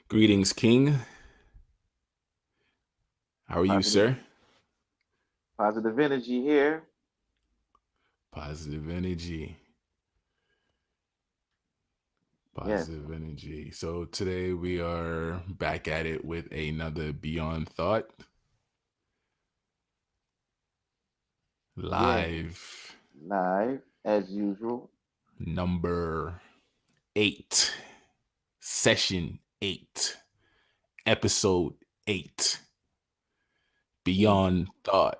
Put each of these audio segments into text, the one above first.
Greetings, King. How are you, Positive, sir? positive energy here. Positive energy. Yes, Positive energy. So today we are back at it with another Beyond Thought yes, live live as usual. number 8, session 8, episode 8. Mm, Beyond Thought,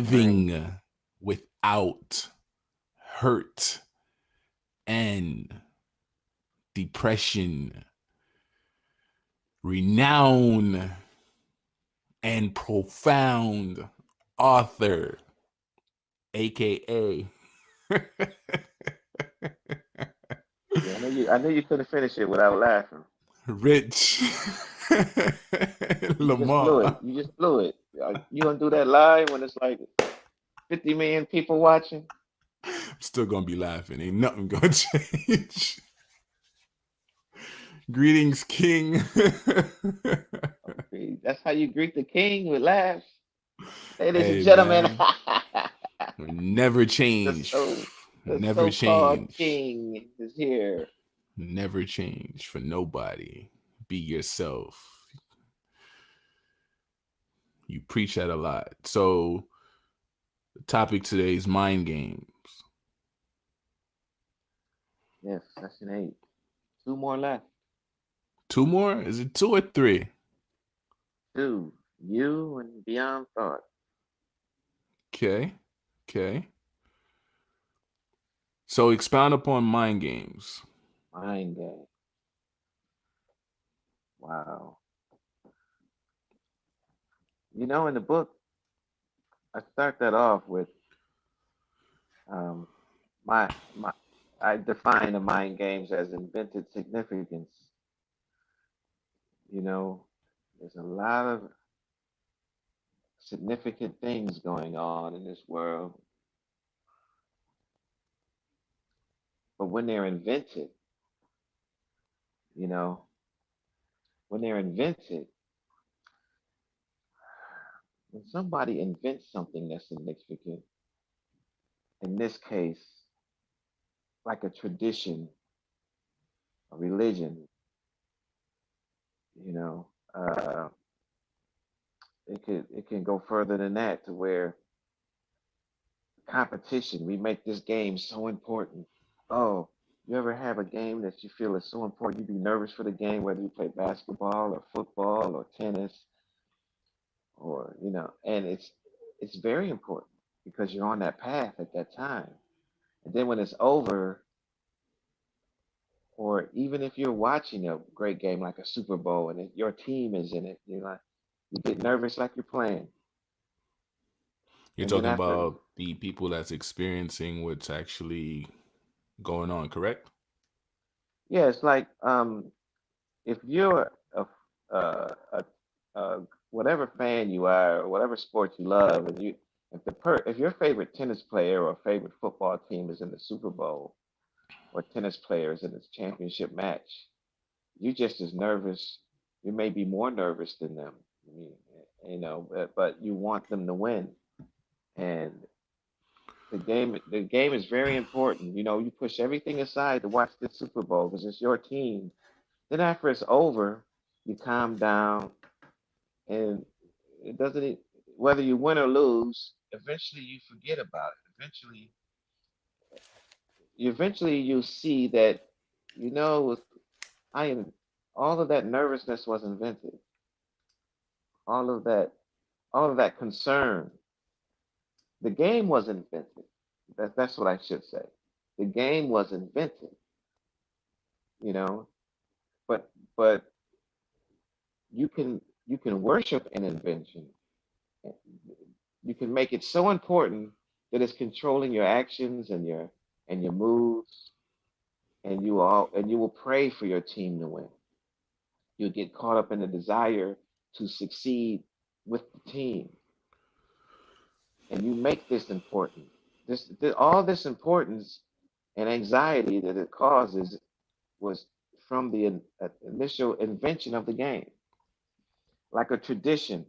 mind, living without hurt and depression, renowned and profound author, aka yeah, I knew you couldn't finish it without laughing. Rich You just blew it. Lamar. You just blew it. You gonna do that live when it's like 50 million people watching? I'm still gonna be laughing. Ain't nothing gonna change. Greetings, King. Okay, that's how you greet the king with laughs, ladies and Hey, gentlemen. man. Never the change. so the Never so-called change. king is here. Never change for nobody. Be yourself. You preach that a lot. So the topic today is mind games. Yes, session 8. Two more left. Two more? Is it two or three? Two. You and Beyond Thought. Okay. Okay. So expound upon mind games. Mind game. Wow. In the book, I start that off with um, my. I define the mind games as invented significance. You know, there's a lot of significant things going on in this world, but when they're invented, you know, when they're invented, when somebody invents something that's significant, in this case, like a tradition, a religion, you know, it can go further than that to where competition, we make this game so important. Oh, you ever have a game that you feel is so important you'd be nervous for the game, whether you play basketball or football or tennis or and it's very important because you're on that path at that time. And then when it's over, or even if you're watching a great game like a Super Bowl and your team is in it, you get nervous like you're playing. You're And then talking after, about the people that's experiencing what's actually going on, correct? yeah, it's like if you're a whatever fan you are, or whatever sport you love, and if your favorite tennis player or favorite football team is in the Super Bowl, or tennis players in this championship match, you're just as nervous. You may be more nervous than them. I mean, but you want them to win, and the game is very important. You push everything aside to watch the Super Bowl because it's your team. Then after it's over, you calm down, and it doesn't whether you win or lose. Eventually, you forget about it. Eventually you see that I am all of that nervousness was invented. All of that, all of that concern. The game was invented. That's what I should say. The game was invented, you know, but but you can worship an invention. You can make it so important that it's controlling your actions and your moods, and you will pray for your team to win. You'll get caught up in the desire to succeed with the team, and you make this important. All this importance and anxiety that it causes was from the initial invention of the game, like a tradition.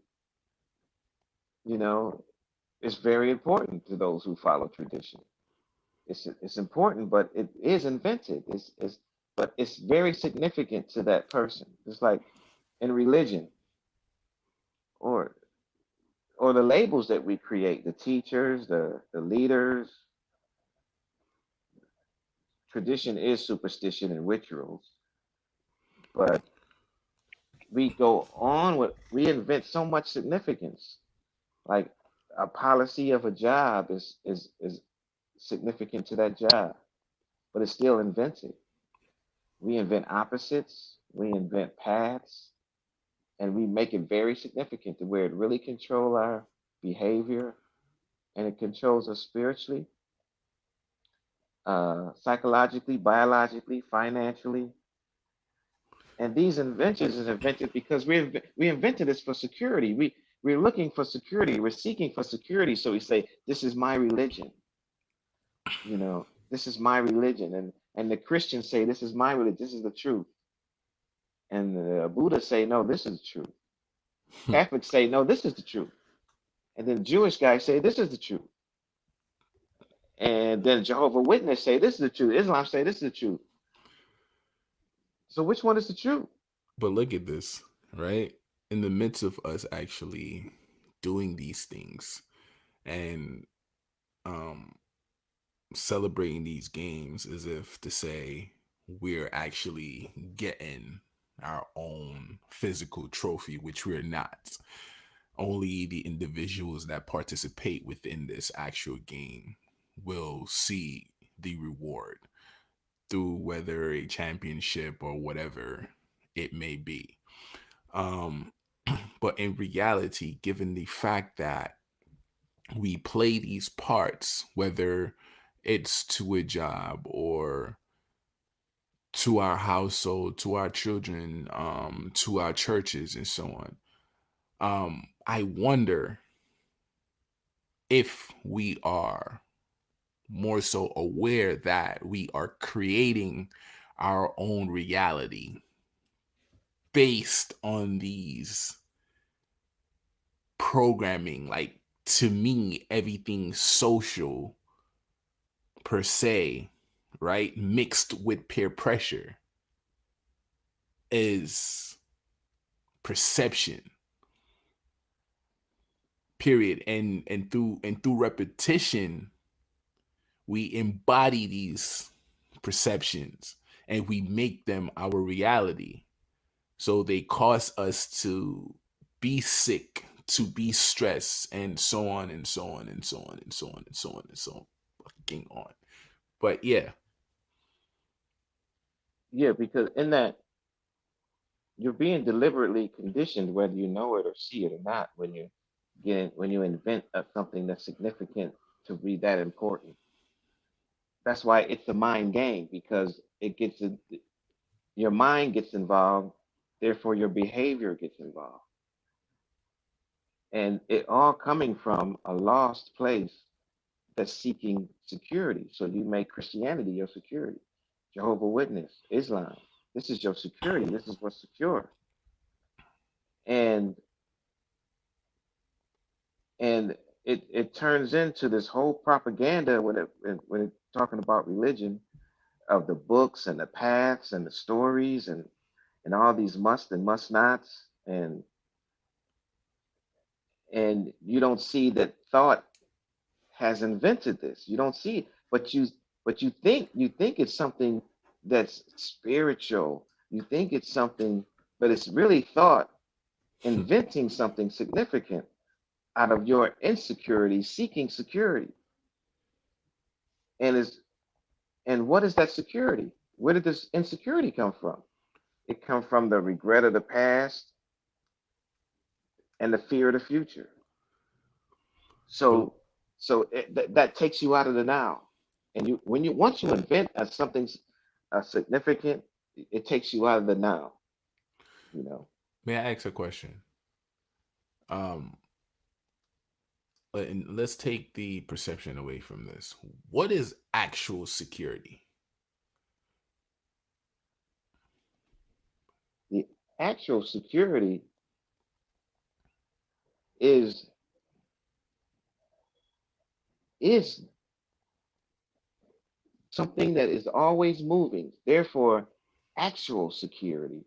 You know, it's very important to those who follow tradition. It's important, but it is invented. But it's very significant to that person. It's like in religion, or the labels that we create, the teachers, the leaders. Tradition is superstition and rituals, but we go on with we invent so much significance. Like a policy of a job is significant to that job, but it's still invented. We invent opposites, we invent paths, and we make it very significant to where it really controls our behavior, and it controls us spiritually, psychologically, biologically, financially. And these inventions is invented because we invented this for security. We're looking for security. We're seeking for security. So we say, "This is my religion." This is my religion, and the Christians say, "This is my religion. This is the truth." And the Buddha say, "No, this is the truth." Catholics say, "No, this is the truth." And then Jewish guys say, "This is the truth." And then Jehovah Witness say, "This is the truth." Islam say, "This is the truth." So which one is the truth? But look at this, right? In the midst of us actually doing these things and um celebrating these games as if to say we're actually getting our own physical trophy, which we're not. Only the individuals that participate within this actual game will see the reward through whether a championship or whatever it may be. Um, but in reality, given the fact that we play these parts, whether it's to a job or to our household, to our children, to our churches, and so on. I wonder if we are more so aware that we are creating our own reality based on these programming. Like, to me, everything social per se, right, mixed with peer pressure is perception, period. And through repetition we embody these perceptions and we make them our reality. So they cause us to be sick, to be stressed, and so on and so on and so on and so on and so on and so on, fucking on. But yeah. Yeah, because in that you're being deliberately conditioned, whether you know it or see it or not, when you invent something that's significant to be that important. That's why it's a mind game, because your mind gets involved, therefore your behavior gets involved, and it all coming from a lost place that's seeking security. So you make Christianity your security, Jehovah Witness, Islam. This is your security. This is what's secure. And and it turns into this whole propaganda when it talking about religion, of the books and the paths and the stories and all these must and must nots, and you don't see that thought has invented this. You don't see it, but you think it's something that's spiritual. You think it's something, but it's really thought inventing something significant out of your insecurity, seeking security. And is and what is that security? Where did this insecurity come from? It comes from the regret of the past and the fear of the future. But So that takes you out of the now. And you when you once you invent something significant, it takes you out of the now. You know. may I ask a question? um and let's take the perception away from this. What is actual security? Actual security is is something that is always moving. Therefore, actual security,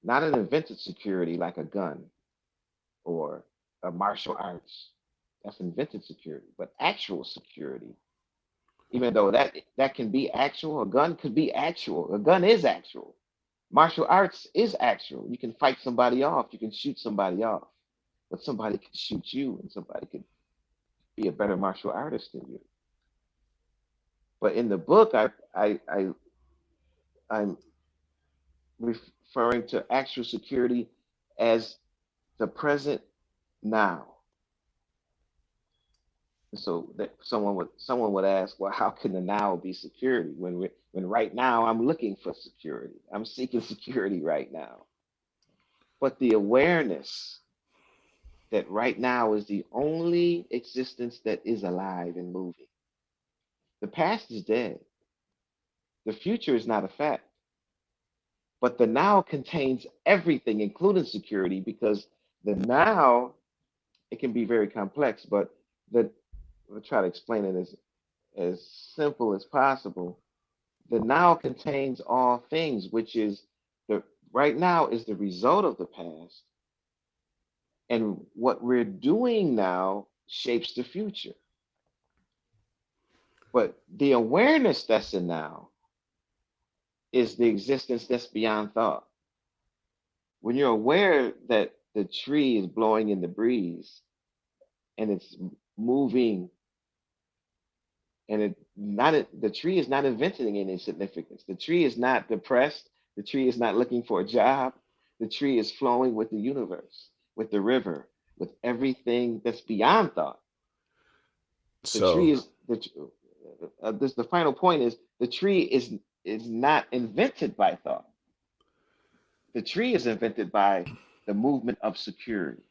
not an invented security like a gun or a martial arts. That's invented security, but actual security, even though that can be actual, a gun could be actual. A gun is actual. Martial arts is actual. You can fight somebody off. You can shoot somebody off, but somebody could shoot you, and somebody could be a better martial artist than you. But in the book, I'm referring to actual security as the present now. And so that someone would ask, well, how can the now be security when right now I'm looking for security? I'm seeking security right now. But the awareness that right now is the only existence that is alive and moving. The past is dead. The future is not a fact. But the now contains everything, including security, because the now, it can be very complex, but the I'll try to explain it as simple as possible. The now contains all things, which is the right now is the result of the past, and what we're doing now shapes the future. But the awareness that's in now is the existence that's beyond thought. When you're aware that the tree is blowing in the breeze and it's moving, and the tree is not inventing any significance. The tree is not depressed. The tree is not looking for a job. The tree is flowing with the universe, with the river, with everything that's beyond thought. The tree So, is the final point is the tree is not invented by thought. The tree is invented by the movement of security.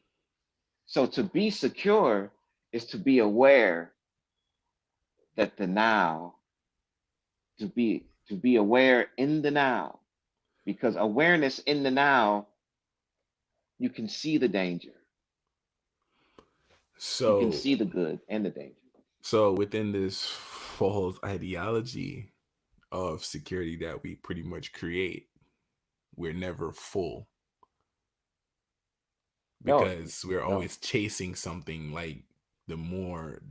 So to be secure is to be aware that the now, to be aware in the now, because awareness in the now, you can see the danger, you can so, see the good and the danger. so within this false ideology of security that we pretty much create, we're never full No, because we're no, always chasing something. Like the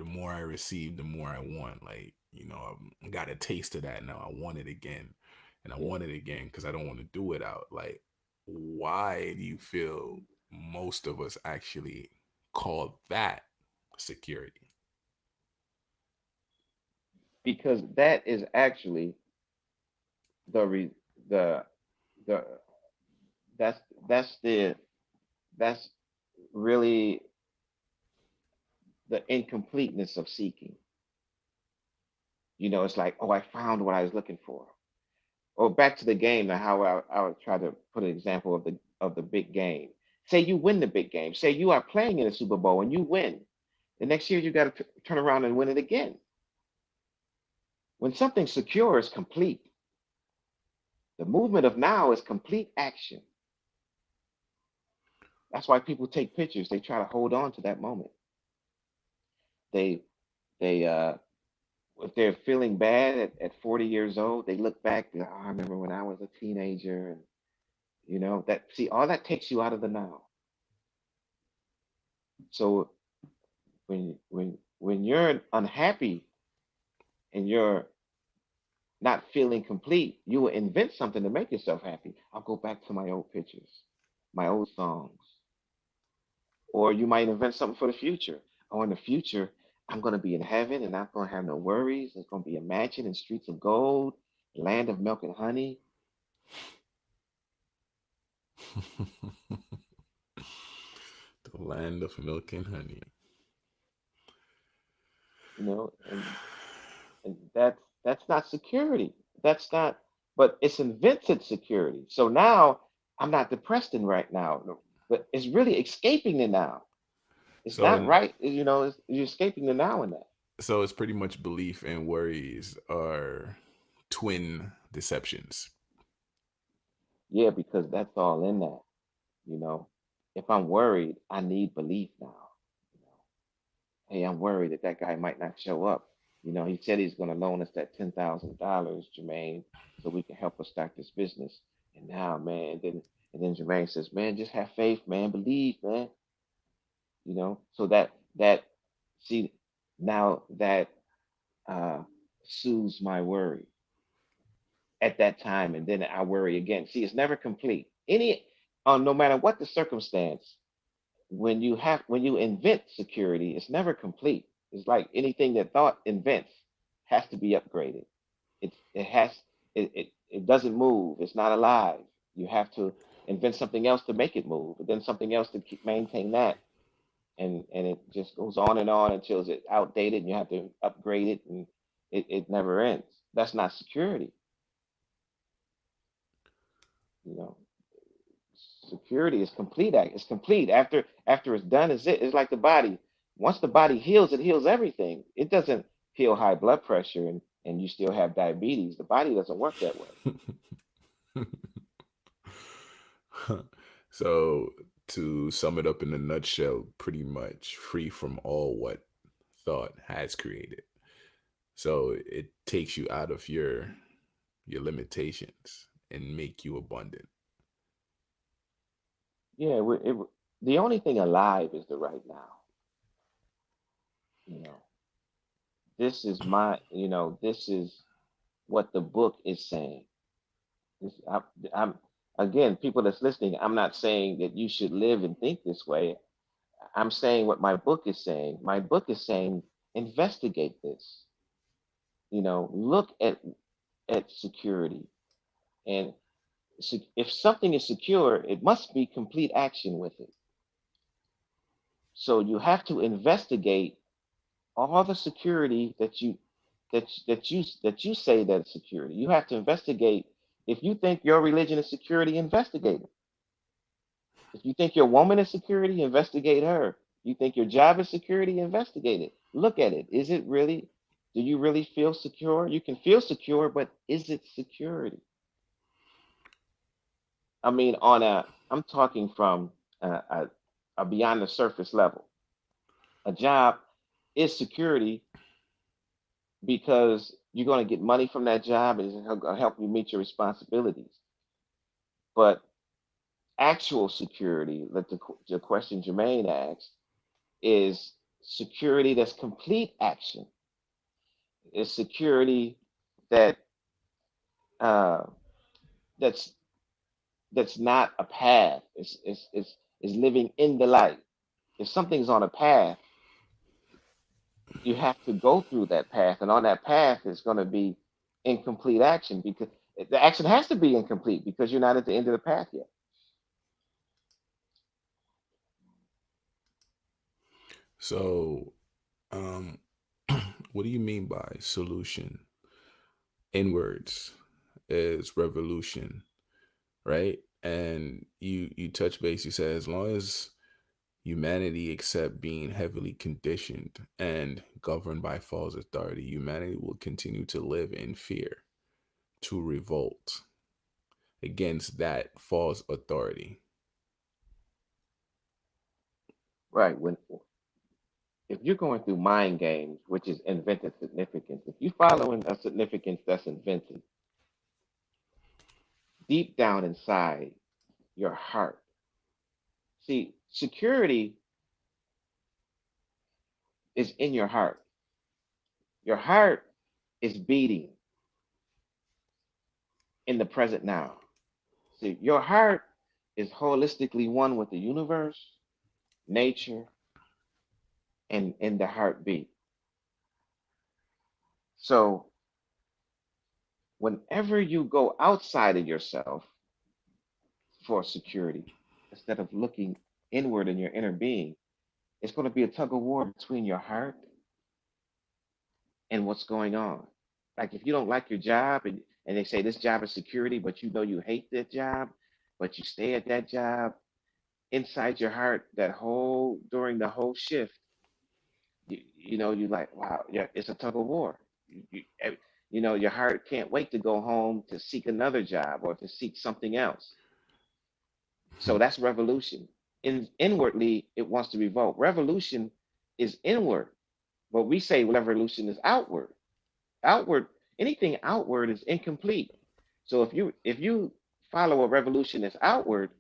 more I receive, the more I want. Like, I got a taste of that now. I want it again, and I yeah, want it again because I don't want to do it out. Like, why do you feel most of us actually call that security? because that is actually the re, the the that's that's the that's really the incompleteness of seeking. It's like, oh, I found what I was looking for. Or back to the game and how I would try to put an example of the big game. Say you win the big game. Say you are playing in the Super Bowl and you win. The next year you got to turn around and win it again. When something secure is complete, the movement of now is complete action. That's why people take pictures. They try to hold on to that moment. They they if they're feeling bad at 40 years old, they look back. Oh, I remember when I was a teenager, and that. See, all that takes you out of the now. So when you're unhappy and you're not feeling complete, you will invent something to make yourself happy. I'll go back to my old pictures, my old songs, or you might invent something for the future. Oh, in the future, I'm going to be in heaven and I'm going to have no worries. There's going to be a mansion and streets of gold, land of milk and honey. The land of milk and honey. And that's not security. That's not, but it's invented security. So now I'm not depressed in right now, no, but it's really escaping the now. It's So not in right, you're escaping the now in that. so it's pretty much belief and worries are twin deceptions. Yeah, because that's all in that. You know, if I'm worried, I need belief now. You know, hey, I'm worried that that guy might not show up. You know, he said he's going to loan us that $10,000, Jermaine, so we can help us start this business. And now, man, and then Jermaine says, man, just have faith, man, believe, man. You know, so that see now that uh soothes my worry at that time, and then I worry again. See, it's never complete. No matter what the circumstance, when you invent security, it's never complete. It's like anything that thought invents has to be upgraded. It has it doesn't move. It's not alive. You have to invent something else to make it move, and then something else to keep maintain that, and it just goes on until it's outdated, and you have to upgrade it, and it never ends. That's not security, you know. Security is complete. It's complete after it's done. Is it? It's like the body. Once the body heals, it heals everything. It doesn't heal high blood pressure and you still have diabetes. The body doesn't work that way. So, to sum it up in a nutshell, pretty much free from all what thought has created. So it takes you out of your limitations and make you abundant. Yeah, the only thing alive is the right now. You know, this is what the book is saying. This, I'm again, people that's listening. I'm not saying that you should live and think this way. I'm saying what my book is saying. My book is saying investigate this. You know, look at security, and if something is secure, it must be complete action with it. So you have to investigate all the security that you say that is security. You have to investigate. If you think your religion is security, investigate it. If you think your woman is security, investigate her. You think your job is security, investigate it. Look at it. Is it really? Do you really feel secure? You can feel secure, but is it security? I mean, I'm talking from a beyond the surface level. A job is security because you're going to get money from that job and it's going to help you meet your responsibilities. But actual security, like the question Jermaine asked, is security that's complete action. It's security that uh, that's that's not a path. It's living in the light. If something's on a path, you have to go through that path, and on that path is going to be incomplete action because the action has to be incomplete because you're not at the end of the path yet. So, um, what do you mean by solution? Inwards is revolution, right? And you touch base. You said as long as humanity accept being heavily conditioned and governed by false authority, humanity will continue to live in fear, to revolt against that false authority. Right. When if you're going through mind games, which is invented significance, if you're following a significance that's invented deep down inside your heart, see, security is in your heart. Your heart is beating in the present now. See, your heart is holistically one with the universe, nature, and the heartbeat. So whenever you go outside of yourself for security, instead of looking inward in your inner being, it's going to be a tug of war between your heart and what's going on. Like if you don't like your job and they say this job is security, but you know you hate that job, but you stay at that job, inside your heart, that whole during the whole shift, you like, wow, yeah, it's a tug of war. You know, your heart can't wait to go home to seek another job or to seek something else. So that's revolution. Inwardly, it wants to revolt. Revolution is inward, but we say revolution is outward. Outward, anything outward is incomplete. So if you follow a revolution that's outward,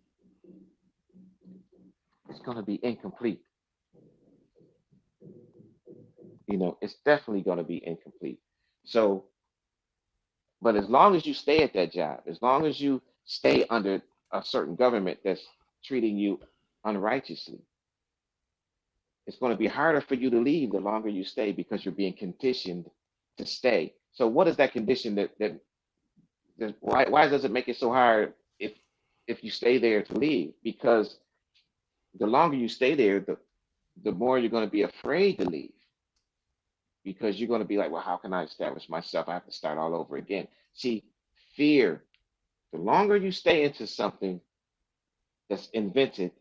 it's going to be incomplete. It's definitely going to be incomplete. So, but as long as you stay at that job, as long as you stay under a certain government that's treating you unrighteously, it's going to be harder for you to leave the longer you stay because you're being conditioned to stay. So, what is that condition that why does it make it so hard if you stay there to leave? Because the longer you stay there, the more you're going to be afraid to leave because you're going to be like, well, how can I establish myself? I have to start all over again. See, fear. The longer you stay into something that's invented,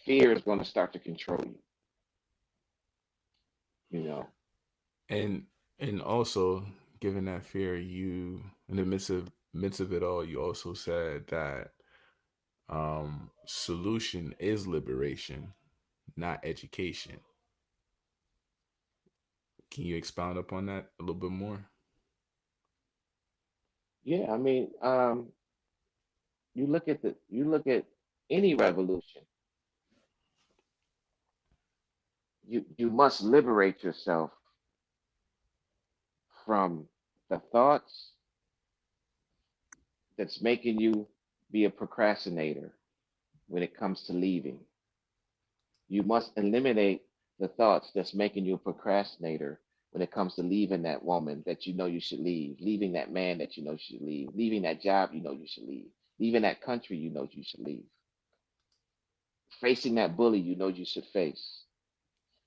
fear is going to start to control you. You know. and and also, given that fear, you in the midst of it all, you also said that solution is liberation, not education. Can you expound upon that a little bit more? Yeah, I mean, you look at any revolution. You must liberate yourself from the thoughts that's making you be a procrastinator when it comes to leaving. You must eliminate the thoughts that's making you a procrastinator when it comes to leaving that woman that you know you should leave, leaving that man that you know you should leave, leaving that job you know you should leave, leaving that country you know you should leave, facing that bully you know you should face.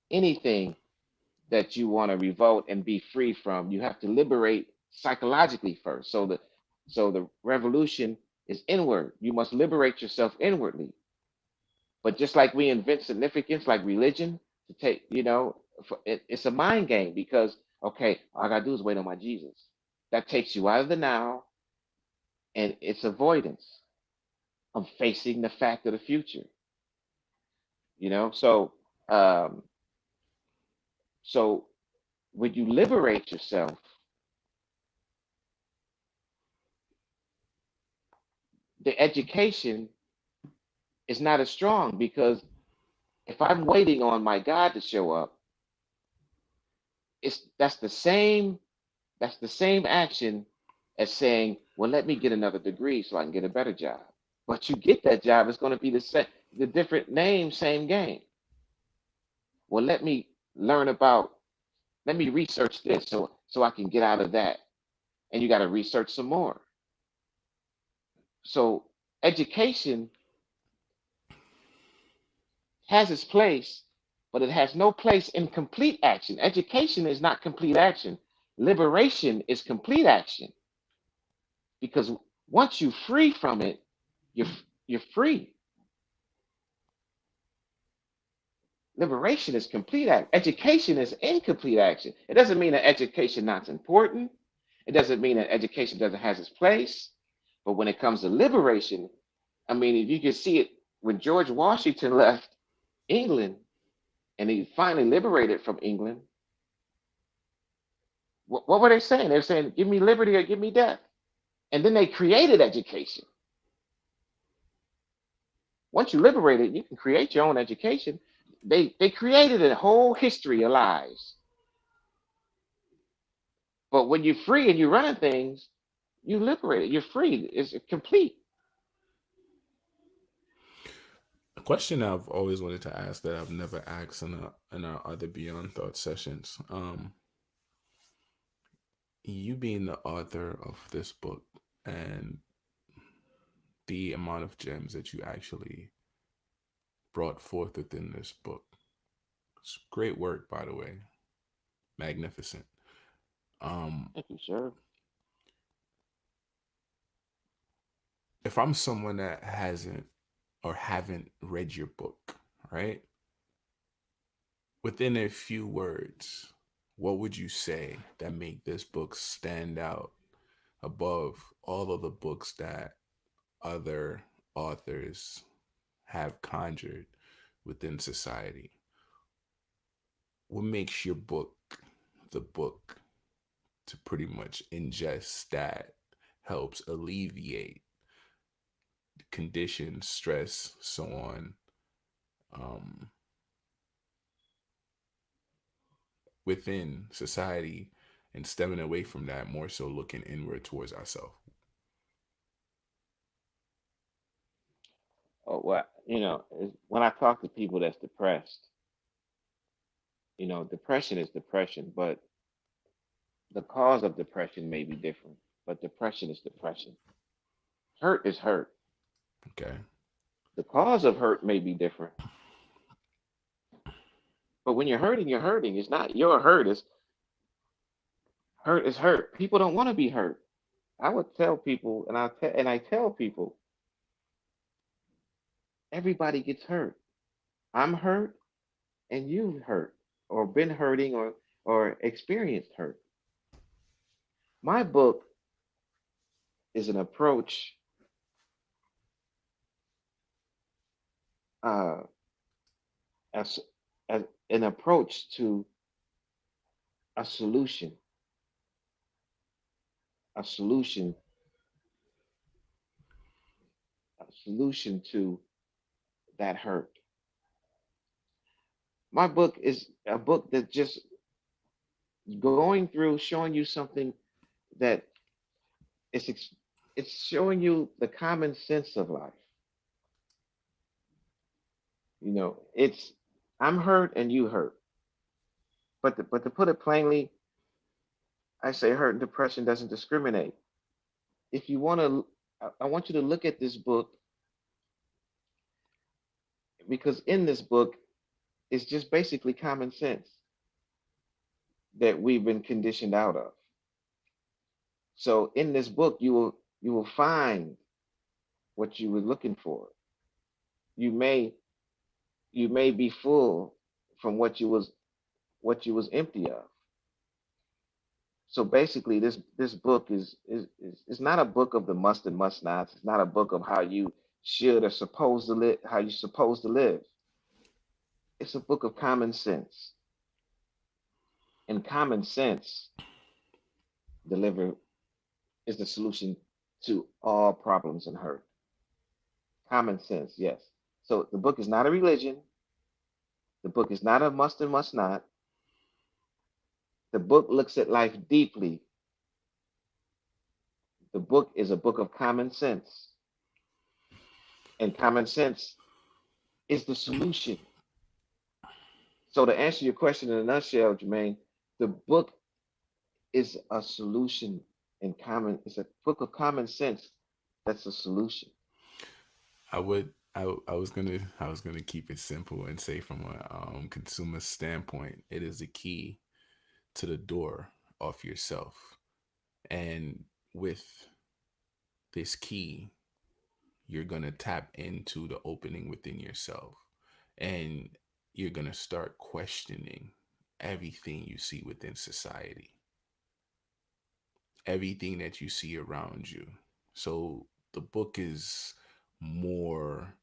Anything that you want to revolt and be free from, you have to liberate psychologically first. So the revolution is inward. You must liberate yourself inwardly. But just like we invent significance, like religion, to take, it's a mind game because okay, all I gotta do is wait on my Jesus. That takes you out of the now, and it's avoidance of facing the fact of the future. So um, so when you liberate yourself, the education is not as strong because if I'm waiting on my God to show up, it's that's the same action as saying, well, let me get another degree so I can get a better job. But you get that job, it's going to be the same, the different name, same game. Well, learn about, let me research this so I can get out of that. And you got to research some more. So education has its place, but it has no place in complete action. Education is not complete action. Liberation is complete action because once you free from it, you're you're free. Liberation is complete action. Education is incomplete action. It doesn't mean that education not important. It doesn't mean that education doesn't have its place. But when it comes to liberation, I mean, if you can see it when George Washington left England and he finally liberated from England, what were they saying? They were saying, give me liberty or give me death. And then they created education. Once you liberate it, you can create your own education. They created a whole history of lies. But when you're free and you're running things, you liberate it. You're free. It's complete. A question I've always wanted to ask that I've never asked in our other Beyond Thought sessions. You being the author of this book and the amount of gems that you actually brought forth within this book. It's great work, by the way. Magnificent. Um, Thank you, sir. if I'm someone that hasn't or haven't read your book, right? Within a few words, what would you say that make this book stand out above all of the books that other authors have conjured within society. What makes your book the book to pretty much ingest that helps alleviate conditions, stress, so on, um, within society, and stemming away from that, more so looking inward towards ourselves? Oh, well, when I talk to people that's depressed, depression is depression, but the cause of depression may be different. But depression is depression. Hurt is hurt. Okay. The cause of hurt may be different. But when you're hurting, you're hurting. It's not your hurt. It's hurt is hurt. People don't want to be hurt. I would tell people, and I tell people, everybody gets hurt. I'm hurt, and you've hurt, or been hurting, or experienced hurt. My book is an approach, uh, as, as an approach to a solution, a solution, a solution to that hurt. My book is a book that just going through, showing you something that it's it's showing you the common sense of life. It's I'm hurt and you hurt. But to put it plainly, I say hurt and depression doesn't discriminate. If you want to, I want you to look at this book because in this book, it's just basically common sense that we've been conditioned out of. So in this book, you will find what you were looking for. You may you may be full from what you was empty of. So basically, this book is not a book of the must and must nots. It's not a book of how you should or supposed to live, how you're supposed to live. It's a book of common sense, and common sense deliver is the solution to all problems and hurt. Common sense, yes. So the book is not a religion. The book is not a must and must not. The book looks at life deeply. The book is a book of common sense, and common sense is the solution. So to answer your question in a nutshell, Jermaine, the book is a solution in common. It's a book of common sense. That's a solution. I was gonna keep it simple and say from a consumer standpoint, it is the key to the door of yourself. And with this key, you're gonna tap into the opening within yourself. And you're gonna start questioning everything you see within society, everything that you see around you. So the book is more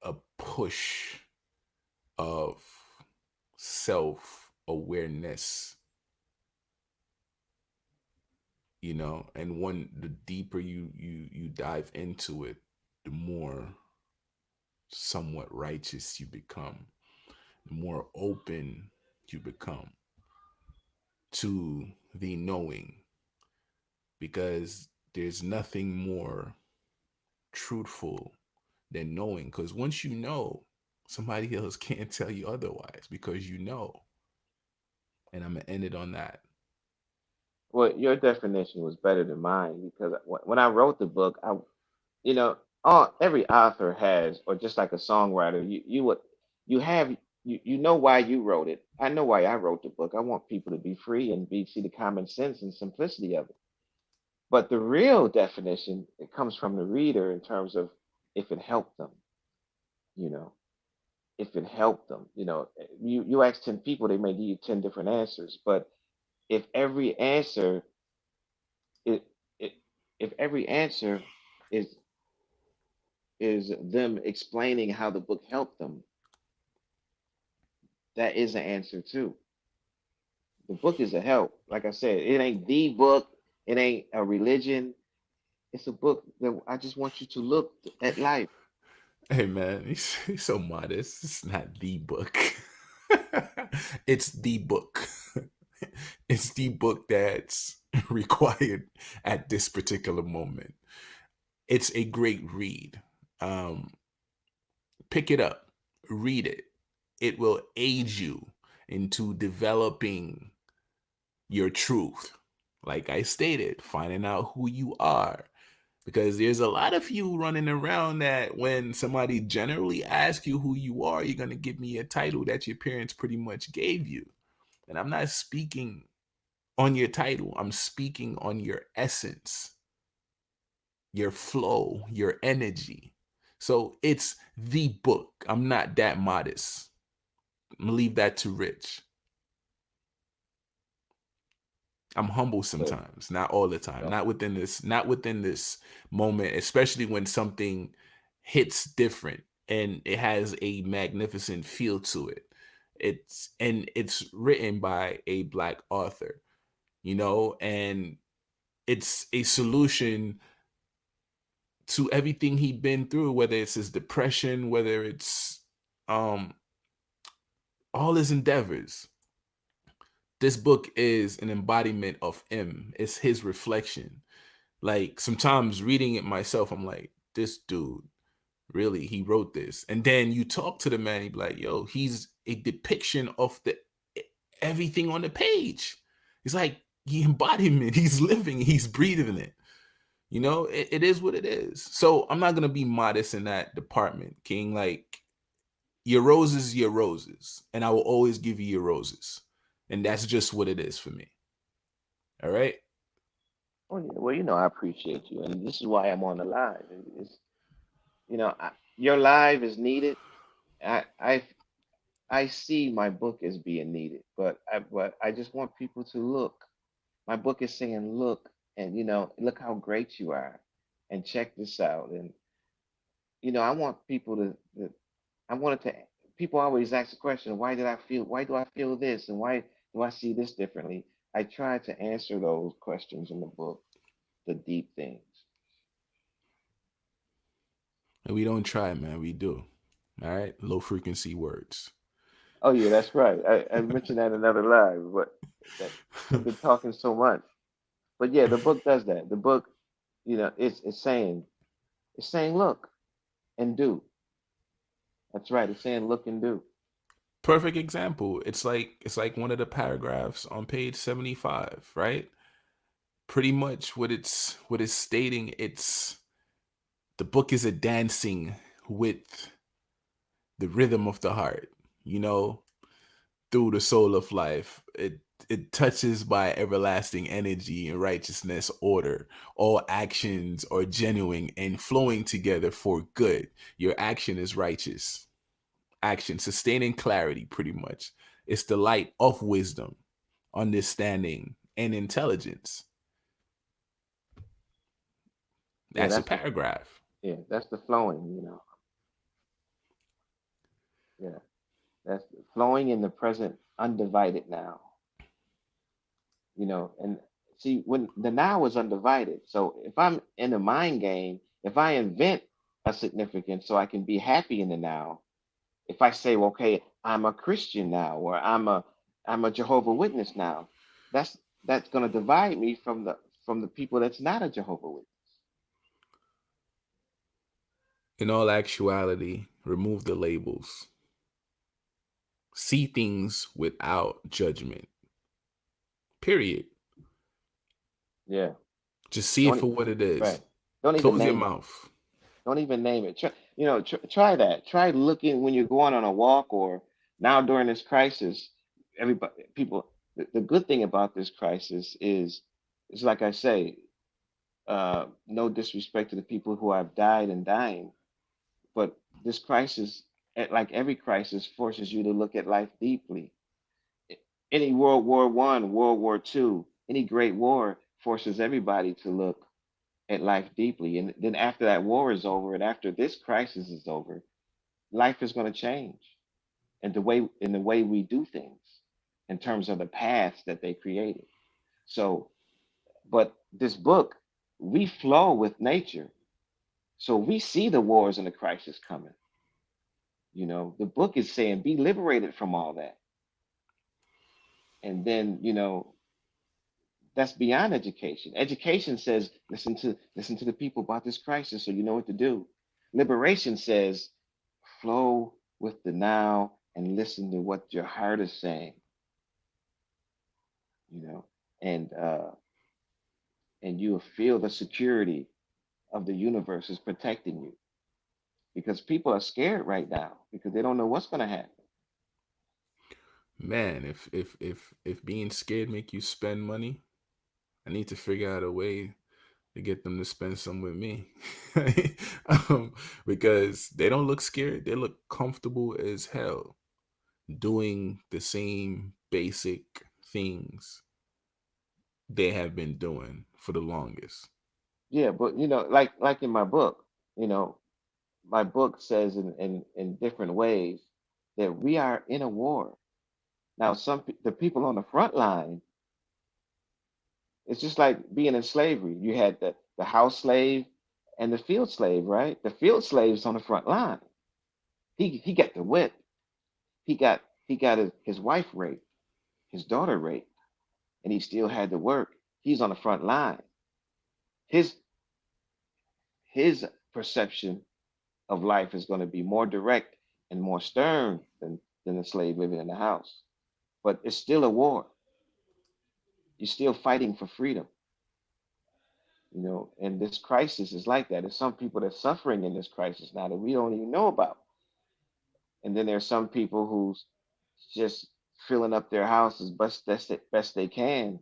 a push of self awareness, and the deeper you dive into it, the more somewhat righteous you become, the more open you become to the knowing, because there's nothing more truthful than knowing, because once you know, somebody else can't tell you otherwise because you know. And I'm gonna end it on that. Well, your definition was better than mine because when I wrote the book, you know, every author has, or just like a songwriter, you have, you know why you wrote it. I know why I wrote the book. I want people to be free and see the common sense and simplicity of it. But the real definition, it comes from the reader in terms of if it helped them, you know, if it helped them, you ask 10 people, they may give you 10 different answers. But if every answer, it, it if every answer is is them explaining how the book helped them. That is an answer too. The book is a help. Like I said, it ain't the book. It ain't a religion. It's a book that I just want you to look at life. Hey man, he's so modest. It's not the book. It's the book. It's the book that's required at this particular moment. It's a great read. Um, Pick it up, read it. It will aid you into developing your truth. Like I stated, finding out who you are. Because there's a lot of you running around that when somebody generally asks you who you are, you're going to give me a title that your parents pretty much gave you. And I'm not speaking on your title, I'm speaking on your essence, your flow, your energy. So it's the book. I'm not that modest. I'm gonna leave that to Rich. I'm humble But sometimes, not all the time, no, not within this moment, especially when something hits different and it has a magnificent feel to it. It's written by a black author, and it's a solution to everything he'd been through, whether it's his depression, whether it's um all his endeavors. This book is an embodiment of him. It's his reflection. Like sometimes reading it myself, I'm like, this dude, really, he wrote this. And then you talk to the man, he be like, yo, he's a depiction of the everything on the page. It's like the embodiment. He's living, he's breathing it. It is what it is. So I'm not gonna be modest in that department, King. Like your roses, and I will always give you your roses, and that's just what it is for me. All right. well, yeah, well, I appreciate you, and this is why I'm on the live. It's, your live is needed. I, I, I see my book as being needed, but I just want people to look. My book is saying, look, and look how great you are, and check this out. And I want people to I wanted to. People always ask the question, why did I feel? Why do I feel this? And why do I see this differently? I try to answer those questions in the book, the deep things. And we don't try, man. We do. All right. Low frequency words. Oh yeah, that's right. I mentioned that in another live, but that we've been talking so much. But yeah, the book does that. The book, it's saying look and do. That's right. It's saying look and do. Perfect example. It's like one of the paragraphs on page 75, right? Pretty much what it's stating, it's the book is a dancing with the rhythm of the heart, you know, through the soul of life. It touches by everlasting energy and righteousness order. All actions are genuine and flowing together for good. Your action is righteous. Action, sustaining clarity, pretty much. It's the light of wisdom, understanding, and intelligence. Yeah, That's a that's the paragraph. yeah, that's the flowing. Yeah, that's the flowing in the present, undivided now. And see, when the now is undivided. So if I'm in a mind game, if I invent a significance so I can be happy in the now, if I say, well, okay, I'm a Christian now, or I'm a Jehovah Witness now, that's going to divide me from the people that's not a Jehovah Witness. In all actuality, remove the labels. See things without judgment. Period. Yeah, Just see it don't for what it is. right. Don't even Close your name it. mouth. Don't even name it. Try that. Try looking when you're going on a walk or now during this crisis. Everybody, people. The good thing about this crisis is, it's like I say, no disrespect to the people who have died and dying, but this crisis, like every crisis, forces you to look at life deeply. Any World War I, World War II, any great war forces everybody to look. at life deeply. And then after that war is over and after this crisis is over, life is going to change and the way we do things in terms of the paths that they created. So, but this book, we flow with nature. So we see the wars and the crisis coming. The book is saying be liberated from all that. And then, that's beyond education. Education says listen to the people about this crisis so you know what to do. Liberation says flow with the now and listen to what your heart is saying, you know, and you'll feel the security of the universe is protecting you because people are scared right now because they don't know what's going to happen. Man, if being scared make you spend money, I need to figure out a way to get them to spend some with me. um, because they don't look scared, they look comfortable as hell doing the same basic things they have been doing for the longest. Yeah, but like in my book, you know, my book says in different ways that we are in a war. Now, the people on the front line, it's just like being in slavery. You had the house slave and the field slave, right? The field slave's on the front line. He got the whip. He got his wife raped, his daughter raped, and he still had to work. He's on the front line. His his perception of life is going to be more direct and more stern than the slave living in the house. But it's still a war. You're still fighting for freedom, and this crisis is like that. There's some people that's suffering in this crisis now that we don't even know about. And then there's some people who's just filling up their houses best they can,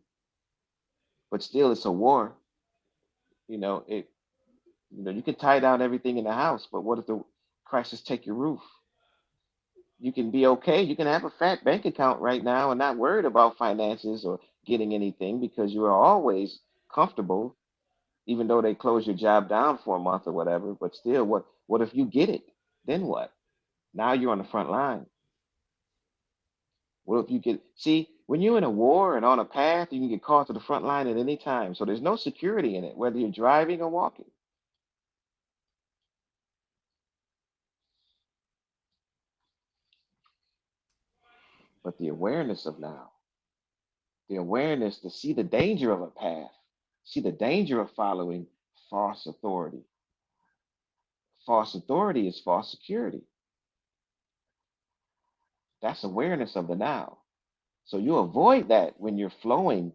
but still it's a war. It you can tie down everything in the house, but what if the crisis take your roof? You can be okay. You can have a fat bank account right now and not worried about finances or getting anything because you are always comfortable, even though they close your job down for a month or whatever. But still, what if you get it? Then what? Now you're on the front line. What if you get see when you're in a war and on a path, you can get called to the front line at any time. So there's no security in it, whether you're driving or walking. But the awareness of now, the awareness to see the danger of a path, see the danger of following false authority. False authority is false security. That's awareness of the now. So you avoid that when you're flowing.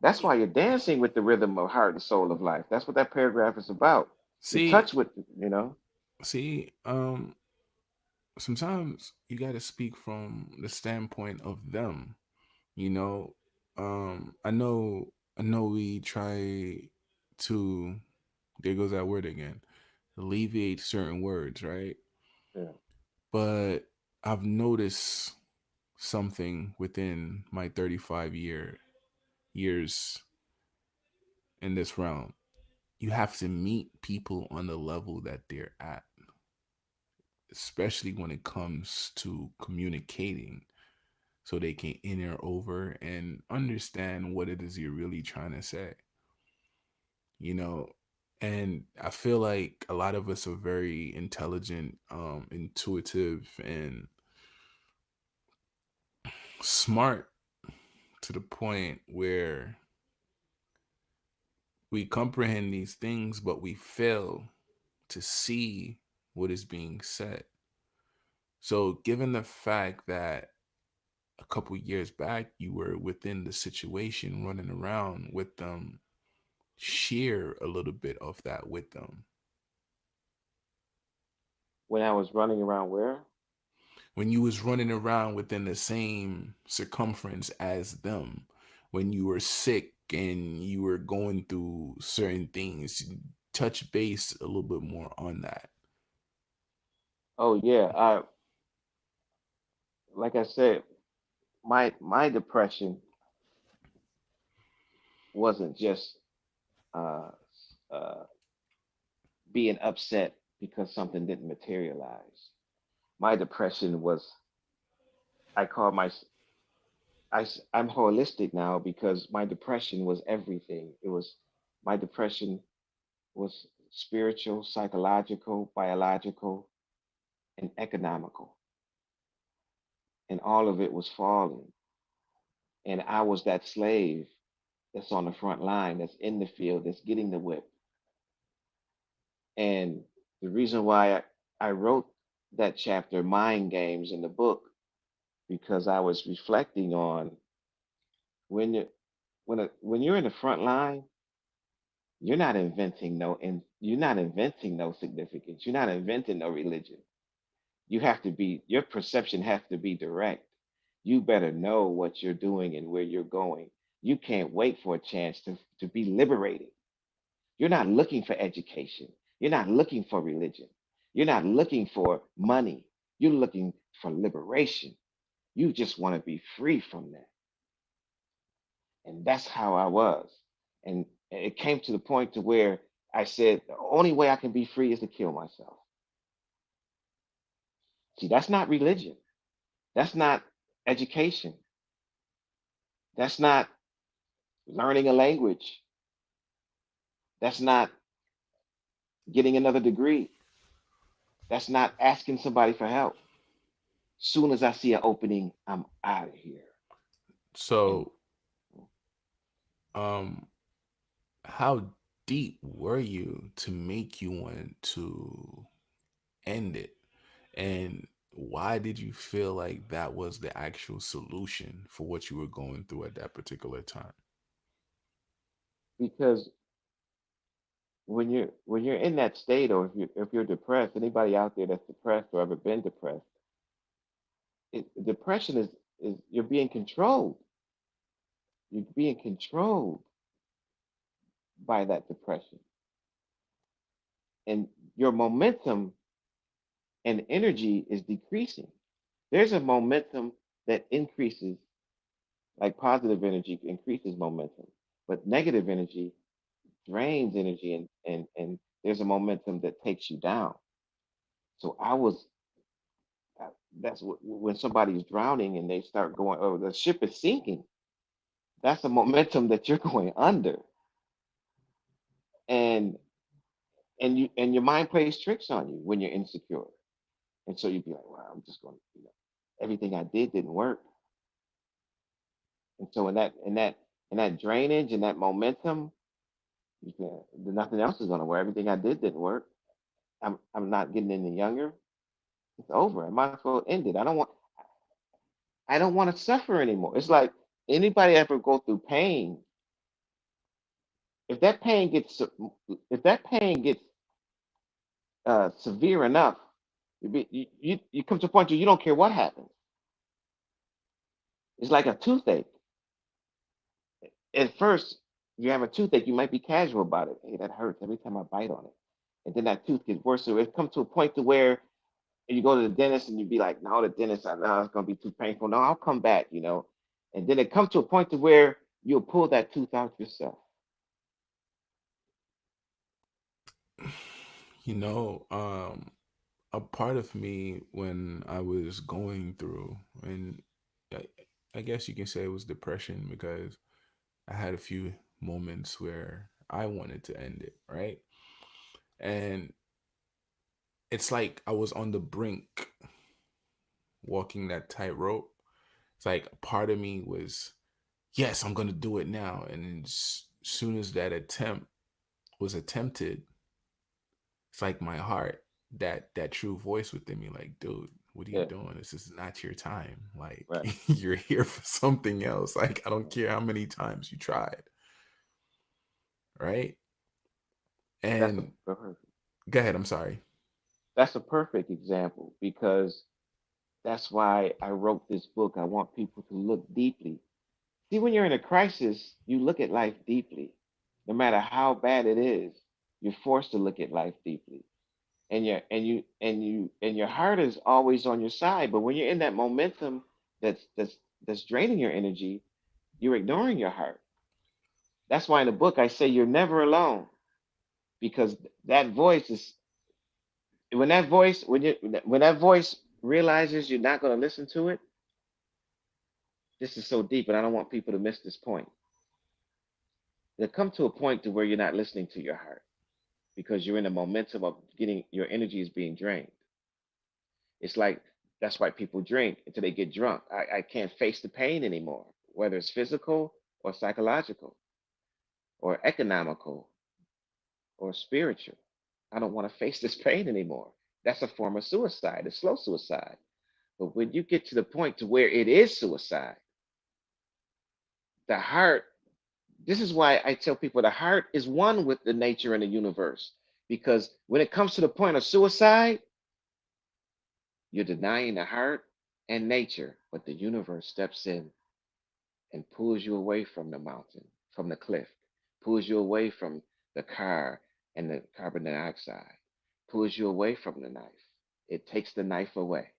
That's why you're dancing with the rhythm of heart and soul of life. That's what that paragraph is about. You See, touch with, you know. see, sometimes you got to speak from the standpoint of them. You know, I know we try to. There goes that word again. Alleviate certain words, right? Yeah. But I've noticed something within my 35 years in this realm. You have to meet people on the level that they're at, especially when it comes to communicating, so they can enter over and understand what it is you're really trying to say, you know. And I feel like a lot of us are very intelligent, intuitive, and smart to the point where we comprehend these things, but we fail to see what is being said. So, given the fact that a couple years back you were within the situation running around with them, share a little bit of that with them. When I was running around where? When you was running around within the same circumference as them, when you were sick and you were going through certain things, touch base a little bit more on that. Oh yeah. I like I said, my depression wasn't just uh, uh, being upset because something didn't materialize. My depression was, I call my, I'm holistic now because my depression was everything. It was, my depression was spiritual, psychological, biological, and economical. And all of it was falling. And I was that slave that's on the front line, that's in the field, that's getting the whip. And the reason why I wrote that chapter, Mind Games, in the book, because I was reflecting on when you when you're in the front line, you're not inventing no significance. You're not inventing no religion. You have to be, your perception has to be direct. You better know what you're doing and where you're going. You can't wait for a chance to be liberated. You're not looking for education. You're not looking for religion. You're not looking for money. You're looking for liberation. You just want to be free from that. And that's how I was. And it came to the point to where I said, the only way I can be free is to kill myself. See, that's not religion. That's not education. That's not learning a language. That's not getting another degree. That's not asking somebody for help. Soon as I see an opening, I'm out of here. And So, um, how deep were you to make you want to end it? And why did you feel like that was the actual solution for what you were going through at that particular time? because when you're in that state, or if you're depressed, anybody out there that's depressed or ever been depressed, depression is you're being controlled. You're being controlled by that depression, and your momentum and energy is decreasing. There's a momentum that increases, like positive energy increases momentum, but negative energy drains energy, and there's a momentum that takes you down. So I was, uh, when somebody's drowning and they start going, oh, the ship is sinking. That's a momentum that you're going under, and and your mind plays tricks on you when you're insecure, and so you'd be like, well, I'm just going, everything I did didn't work, and so in that drainage and that momentum, you can, nothing else is going to work. Everything I did didn't work. I'm not getting any younger. It's over. I might as well end it. I don't want to suffer anymore. It's like anybody ever go through pain. If that pain gets if that pain gets severe enough, you come to a point where you don't care what happens. It's like a toothache. At first, you have a toothache, you might be casual about it. Hey, that hurts every time I bite on it, and then that tooth gets worse. So it comes to a point to where you go to the dentist and you be like, no, the dentist, I know it's gonna be too painful. No, I'll come back, and then it comes to a point to where you'll pull that tooth out yourself. You know, a part of me when I was going through, and I, I guess you can say it was depression because I had a few moments where I wanted to end it, right? And it's like I was on the brink walking that tightrope. It's like a part of me was, yes, I'm going to do it now. And as soon as that attempt was attempted, it's like my heart, that true voice within me, like, dude, what are you Yeah, doing? This is not your time. Like, right. you're here for something else. Like, I don't care how many times you tried, right? That's And perfect. go ahead. I'm sorry. That's a perfect example because that's why I wrote this book. I want people to look deeply. See, when you're in a crisis, you look at life deeply. No matter how bad it is, you're forced to look at life deeply. And your heart is always on your side. But when you're in that momentum that's draining your energy, you're ignoring your heart. That's why in the book I say you're never alone, because that voice is, when that voice realizes you're not going to listen to it. This is so deep, and I don't want people to miss this point. There come to a point to where you're not listening to your heart because you're in the momentum of getting, your energy is being drained. It's like, that's why people drink until they get drunk. I can't face the pain anymore, whether it's physical or psychological or economical or spiritual. I don't want to face this pain anymore. That's a form of suicide. It's slow suicide. But when you get to the point to where it is suicide, the heart, this is why I tell people the heart is one with the nature and the universe. Because when it comes to the point of suicide, you're denying the heart and nature, but the universe steps in and pulls you away from the mountain, from the cliff, pulls you away from the car and the carbon dioxide, pulls you away from the knife. It takes the knife away.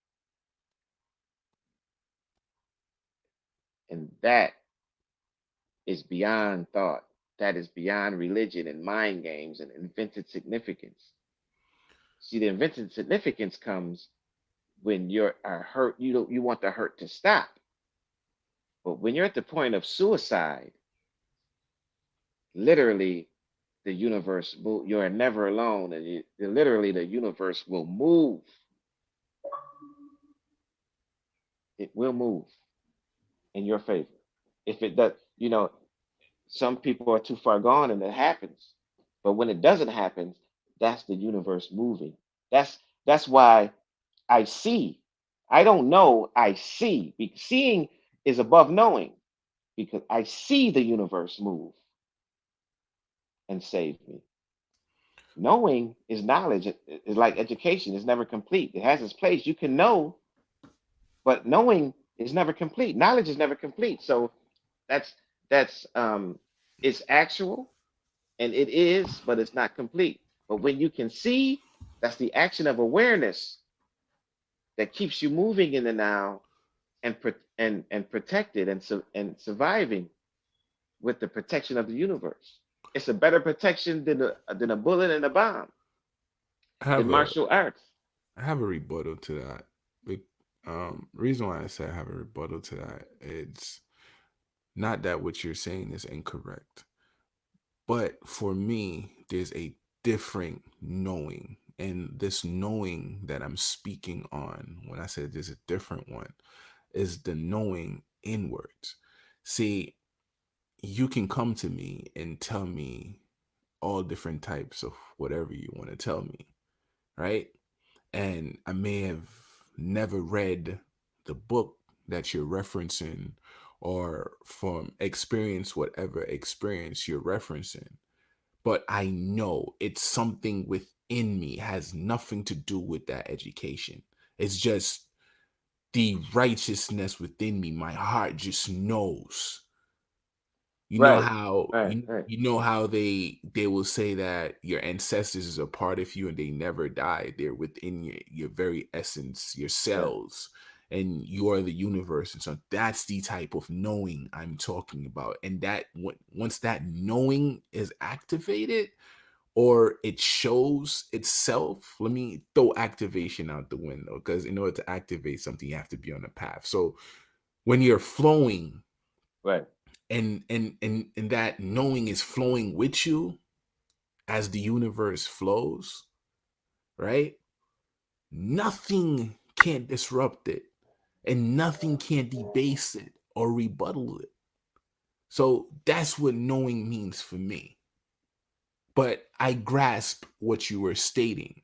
And that is beyond thought. That is beyond religion and mind games and invented significance. See, the invented significance comes when you're hurt. You want the hurt to stop. But when you're at the point of suicide, literally the universe move. You're never alone, and literally the universe will move. It will move in your favor. If it does, some people are too far gone, and it happens. But when it doesn't happen, that's the universe moving. That's why I see. I don't know. I see. Seeing is above knowing, because I see the universe move and save me. Knowing is knowledge. It's like education. It's never complete. It has its place. You can know, but knowing is never complete. Knowledge is never complete. So that's that's it's actual, and it is, but it's not complete. But when you can see, that's the action of awareness that keeps you moving in the now, and protected, and surviving with the protection of the universe. It's a better protection than a bullet and a bomb, I than have a martial arts. I have a rebuttal to that. Reason why I say I have a rebuttal to that, it's not that what you're saying is incorrect, but for me, there's a different knowing. And this knowing that I'm speaking on, when I said there's a different one, is the knowing inwards. See, you can come to me and tell me all different types of whatever you want to tell me, right? And I may have never read the book that you're referencing, or from experience, whatever experience you're referencing, but I know it's something within me, has nothing to do with that education. It's just the righteousness within me. My heart just knows. You know Right, how right, you right. you know how they will say that your ancestors is a part of you and they never die. They're within your very essence, your Yeah, cells, and you are the universe. And so that's the type of knowing I'm talking about. And that once that knowing is activated, or it shows itself, let me throw activation out the window, because in order to activate something, you have to be on a path. So when you're flowing, right. and that knowing is flowing with you as the universe flows, right? Nothing can't disrupt it, and nothing can debase it or rebuttal it. So that's what knowing means for me. But I grasp what you were stating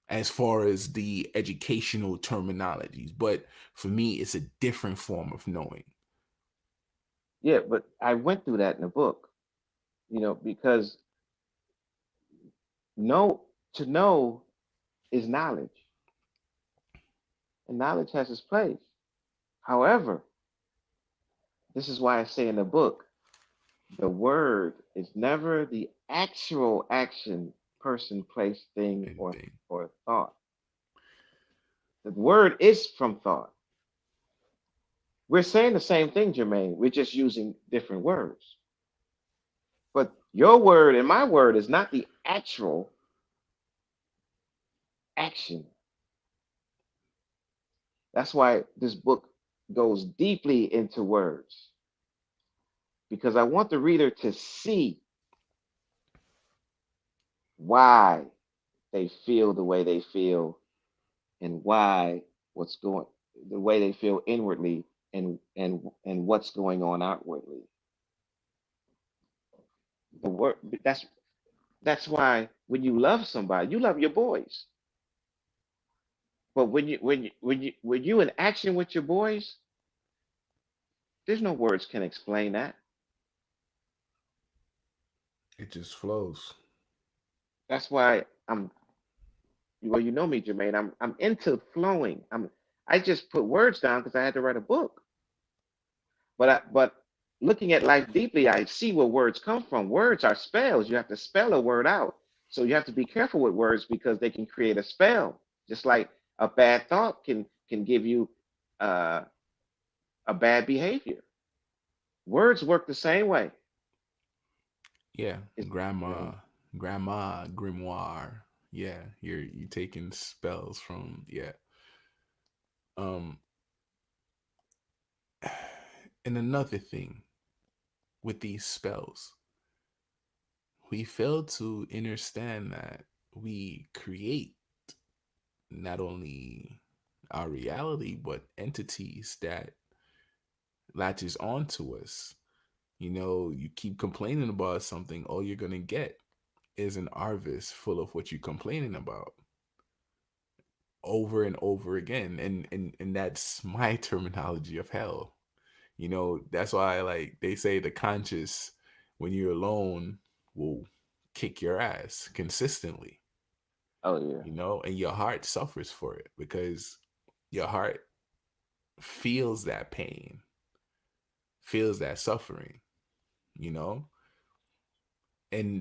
as far as the educational terminologies, but for me it's a different form of knowing. Yeah, but I went through that in the book, because know to know is knowledge, and knowledge has its place. However, this is why I say in the book, the word is never the actual action, person, place, thing, And or thought. The word is from thought. We're saying the same thing, Jermaine. We're just using different words. Your word and my word is not the actual action. That's why this book goes deeply into words, because I want the reader to see why they feel the way they feel, and why what's going the way they feel inwardly, and what's going on outwardly. The word that's why when you love somebody, you love your boys. But when you in action with your boys, there's no words can explain that. It just flows. That's why well, you know me, Jermaine. I'm into flowing. I just put words down because I had to write a book. But looking at life deeply, I see where words come from. Words are spells. You have to spell a word out. So you have to be careful with words because they can create a spell. Just like a bad thought can give you uh, a bad behavior. Words work the same way. Yeah, It's, grandma, mhm. grandma, grimoire. Yeah, you taking spells from, yeah. Um, and another thing with these spells, we fail to understand that we create not only our reality but entities that latches onto us. You know, you keep complaining about something, all you're gonna get is an harvest full of what you're complaining about over and over again. And that's my terminology of hell. You know, that's why, like, they say the conscious, when you're alone, will kick your ass consistently, Oh yeah, you know, and your heart suffers for it because your heart feels that pain, feels that suffering, you know? And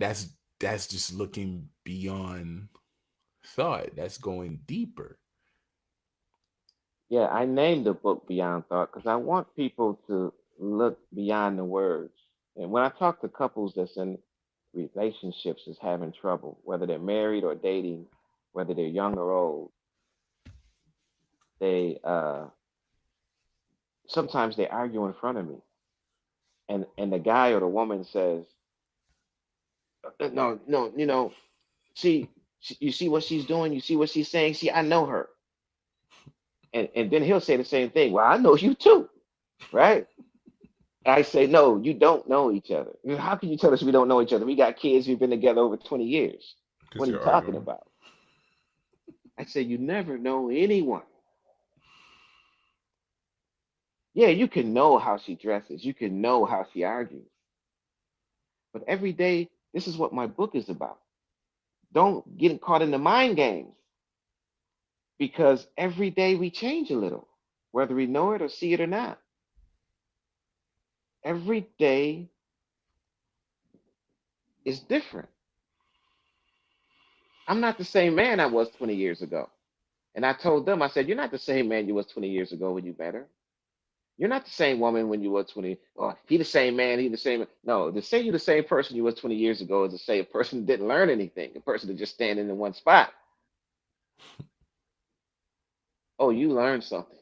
that's just looking beyond thought. That's going deeper. yeah. I named the book Beyond Thought because I want people to look beyond the words. And when I talk to couples that's in relationships that's having trouble, whether they're married or dating, whether they're young or old, they sometimes they argue in front of me, and the guy or the woman says, no, no, see, you see what she's doing, you see what she's saying, see, I know her, and then he'll say the same thing. Well, I know you too, right? I say, no, you don't know each other. How can you tell us we don't know each other? We got kids. We've been together over 20 years. What Because are you you're talking arguing. about? I say, you never know anyone. Yeah, you can know how she dresses. You can know how she argues. But every day, this is what my book is about. Don't get caught in the mind games, because every day we change a little, whether we know it or see it or not. Every day is different. I'm not the same man I was 20 years ago. And I told them, I said, you're not the same man you was 20 years ago when you met her. You're not the same woman when you were 20. Or he the same man, he the same. No, to say you're the same person you was 20 years ago is to say a person didn't learn anything, a person that just standing in one spot. Oh, you learned something.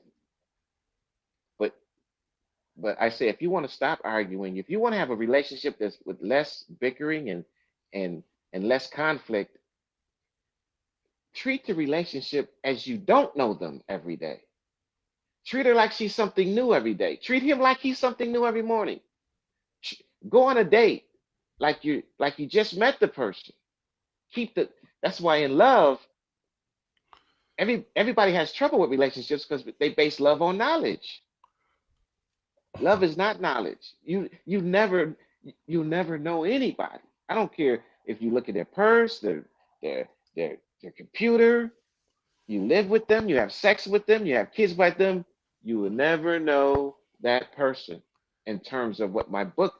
But I say, if you want to stop arguing, if you want to have a relationship that's with less bickering and and less conflict, treat the relationship as you don't know them every day. Treat her like she's something new every day. Treat him like he's something new every morning. Go on a date like you just met the person. Keep the That's why in love, everybody has trouble with relationships because they base love on knowledge. Love is not knowledge. You never know anybody. I don't care if you look at their purse, their their computer, you live with them, you have sex with them, you have kids with them, you will never know that person in terms of what my book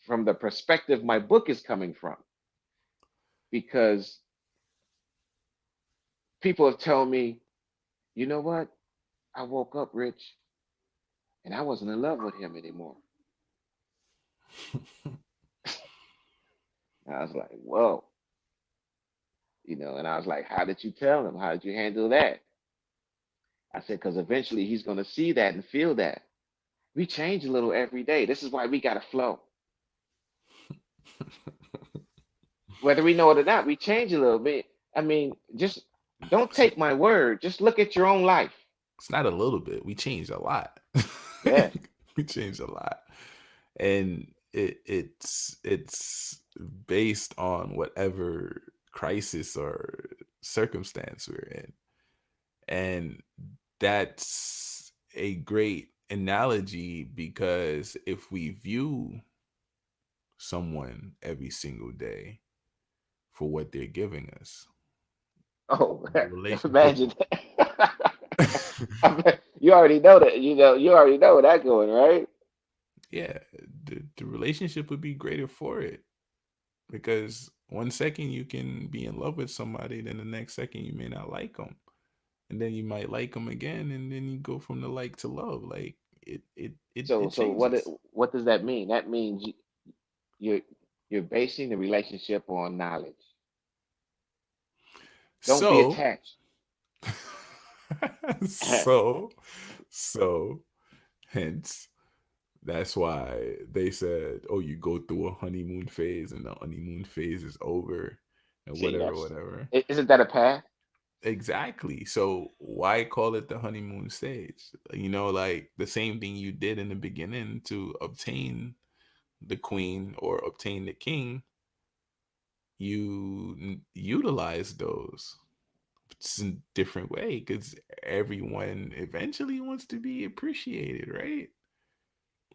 from the perspective my book is coming from. Because people have told me, you know what? I woke up, Rich, and I wasn't in love with him anymore. I was like, whoa, and I was like, how did you tell him? How did you handle that? I said, because eventually he's going to see that and feel that. We change a little every day. This is why we got to flow. Whether we know it or not, we change a little bit. I mean, just don't It's, take my word. Just look at your own life. it's not a little bit. We changed a lot. Yeah. We changed a lot, and it's based on whatever crisis or circumstance we're in, and that's a great analogy because if we view someone every single day for what they're giving us, Oh, the relationship. imagine. You already know that. You already know where that going, right? Yeah, the relationship would be greater for it because one second you can be in love with somebody, then the next second you may not like them, and then you might like them again, and then you go from the like to love. Like it So what changes. what does that mean? That means you're you're basing the relationship on knowledge. Don't be So, attached. so, so, hence, that's why they said, "Oh, you go through a honeymoon phase, and the honeymoon phase is over, and See, whatever, that's whatever." isn't that a path? Exactly. So why call it the honeymoon stage? Like the same thing you did in the beginning to obtain the queen or obtain the king, you utilize those. It's a different way because everyone eventually wants to be appreciated, right?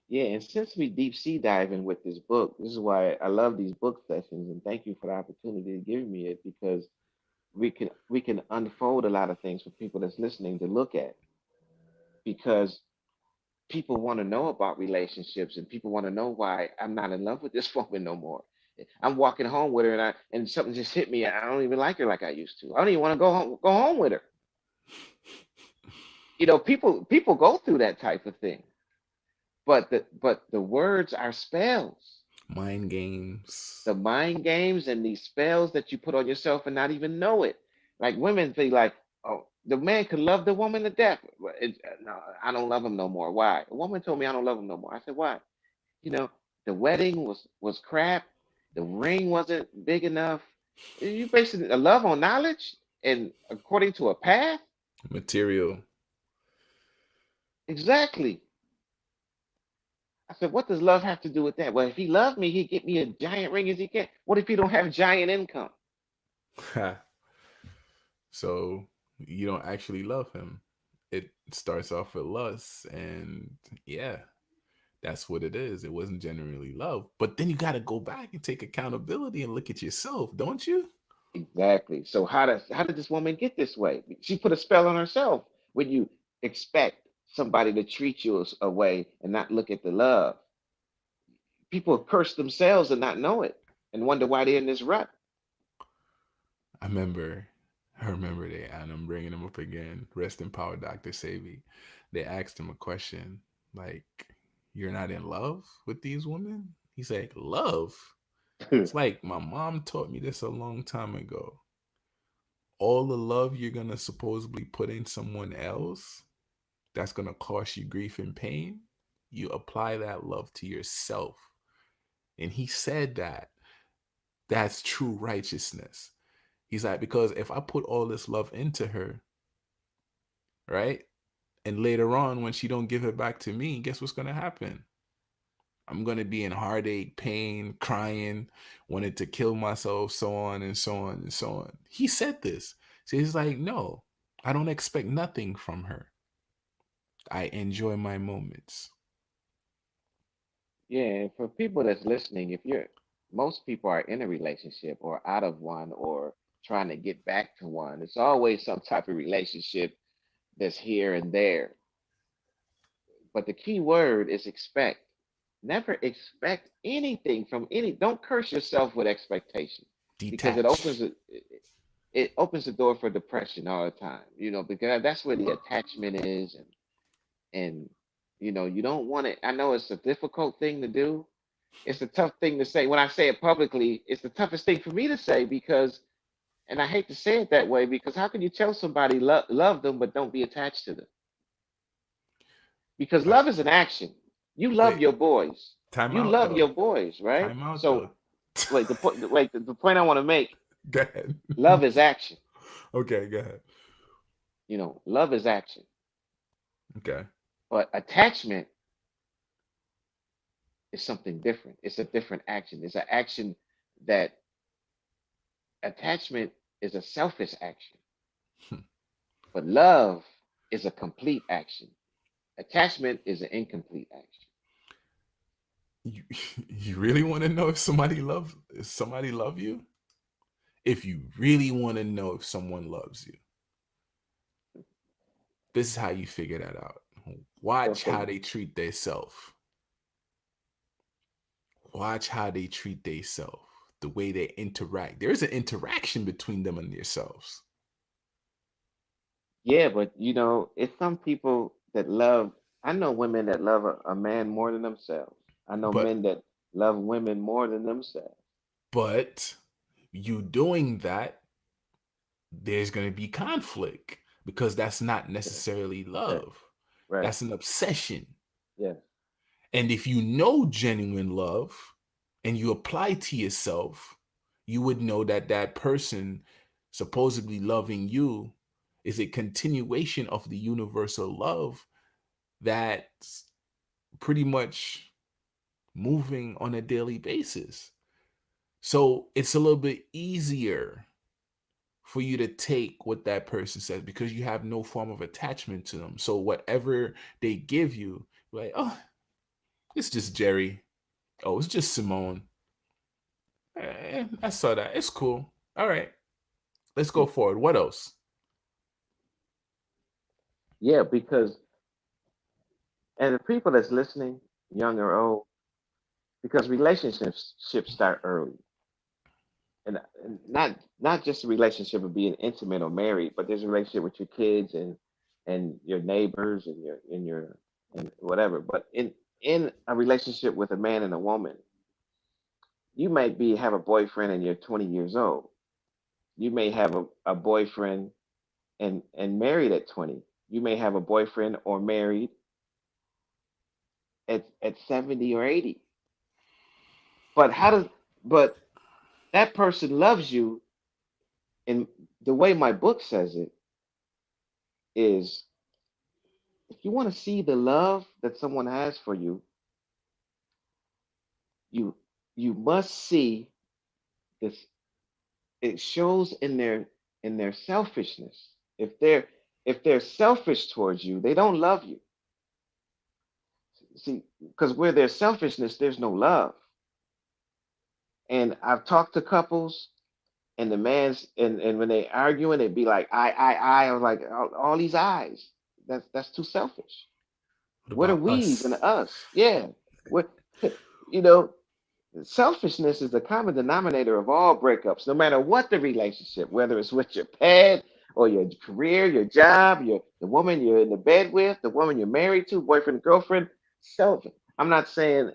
Yeah, and since we deep sea diving with this book, this is why I love these book sessions, and thank you for the opportunity to give me it because we can unfold a lot of things for people that's listening to look at because people want to know about relationships and people want to know why I'm not in love with this woman no more. I'm walking home with her and something just hit me. I don't even like her like I used to. I don't even want to go home with her. People go through that type of thing. But the words are spells. Mind games. The mind games and these spells that you put on yourself and not even know it. Like women be like, oh, the man could love the woman to death. No, I don't love him no more. Why? A woman told me I don't love him no more. I said, why? You know, the wedding was crap. The ring wasn't big enough. You basing a love on knowledge and according to a path? Material. Exactly. I said, what does love have to do with that? Well, if he loved me, he'd get me a giant ring as he can. What if he don't have giant income? So you don't actually love him. It starts off with lust, and yeah, that's what it is. It wasn't genuinely love. But then you got to go back and take accountability and look at yourself, don't you? Exactly. So how did this woman get this way? She put a spell on herself when you expect somebody to treat you a way and not look at the love. People curse themselves and not know it and wonder why they're in this rut. I remember, I remember that, and I'm bringing him up again. Rest in power, Dr. Savy. They asked him a question like, "You're not in love with these women?" He's like, "Love? It's like my mom taught me this a long time ago. All the love you're gonna supposedly put in someone else that's gonna cause you grief and pain, you apply that love to yourself." And he said that that's true righteousness. He's like, because if I put all this love into her, right? And later on, when she don't give it back to me, guess what's gonna happen? I'm gonna be in heartache, pain, crying, wanted to kill myself, so on and so on and so on. He said this. So he's like, no, I don't expect nothing from her. I enjoy my moments. Yeah, and for people that's listening, if you're most people are in a relationship or out of one or trying to get back to one, it's always some type of relationship that's here and there. But the key word is expect. Never expect anything from any. Don't curse yourself with expectation because Detach. it opens the door for depression all the time. Because that's where the attachment is, and you don't want it. I know it's a difficult thing to do, It's a tough thing to say. When I say it publicly, it's the toughest thing for me to say because, and I hate to say it that way, because how can you tell somebody love them but don't be attached to them? Because Uh, love is an action. You love wait, your boys. time You out love though. your boys, right? Time out So though. wait, the point I want to make, Go ahead. love is action. Okay, go ahead. Love is action. Okay. But attachment is something different. It's a different action. It's an action that attachment is a selfish action, but love is a complete action. Attachment is an incomplete action. You, you really want to know if somebody love you? If you really want to know if someone loves you, this is how you figure that out. Watch Okay. how they treat their self. Watch how they treat their self. The way they interact. There's an interaction between them and themselves. Yeah, but it's some people that love. I know women that love a man more than themselves. I know But men that love women more than themselves. but you doing that, there's going to be conflict because that's not Okay. necessarily Okay. love. Right. That's an obsession. Yes. And if you know genuine love and you apply to yourself, you would know that that person supposedly loving you is a continuation of the universal love that's pretty much moving on a daily basis. So it's a little bit easier for you to take what that person says because you have no form of attachment to them. So whatever they give you, like, oh, it's just Jerry. Oh, it's just Simone. I saw that. It's cool. All right, let's go forward. What else? Yeah, because and the people that's listening, young or old, because relationships start early, and not just a relationship of being intimate or married, but there's a relationship with your kids and your neighbors and whatever. But in a relationship with a man and a woman, you might be have a boyfriend and you're 20 years old. You may have a boyfriend and married at 20. You may have a boyfriend or married at 70 or 80. But but that person loves you, and the way my book says it is, if you want to see the love that someone has for you, you you must see this. It shows in their selfishness. If they're selfish towards you, they don't love you. See, because where there's selfishness, there's no love. And I've talked to couples, and the man's and when they arguing, it'd be like I. I was like, all these eyes. That's too selfish. What What are about we's and us? the us? Yeah. What you know, selfishness is the common denominator of all breakups, no matter what the relationship, whether it's with your pet or your career, your job, the woman you're in the bed with, the woman you're married to, boyfriend, girlfriend. Self. I'm not saying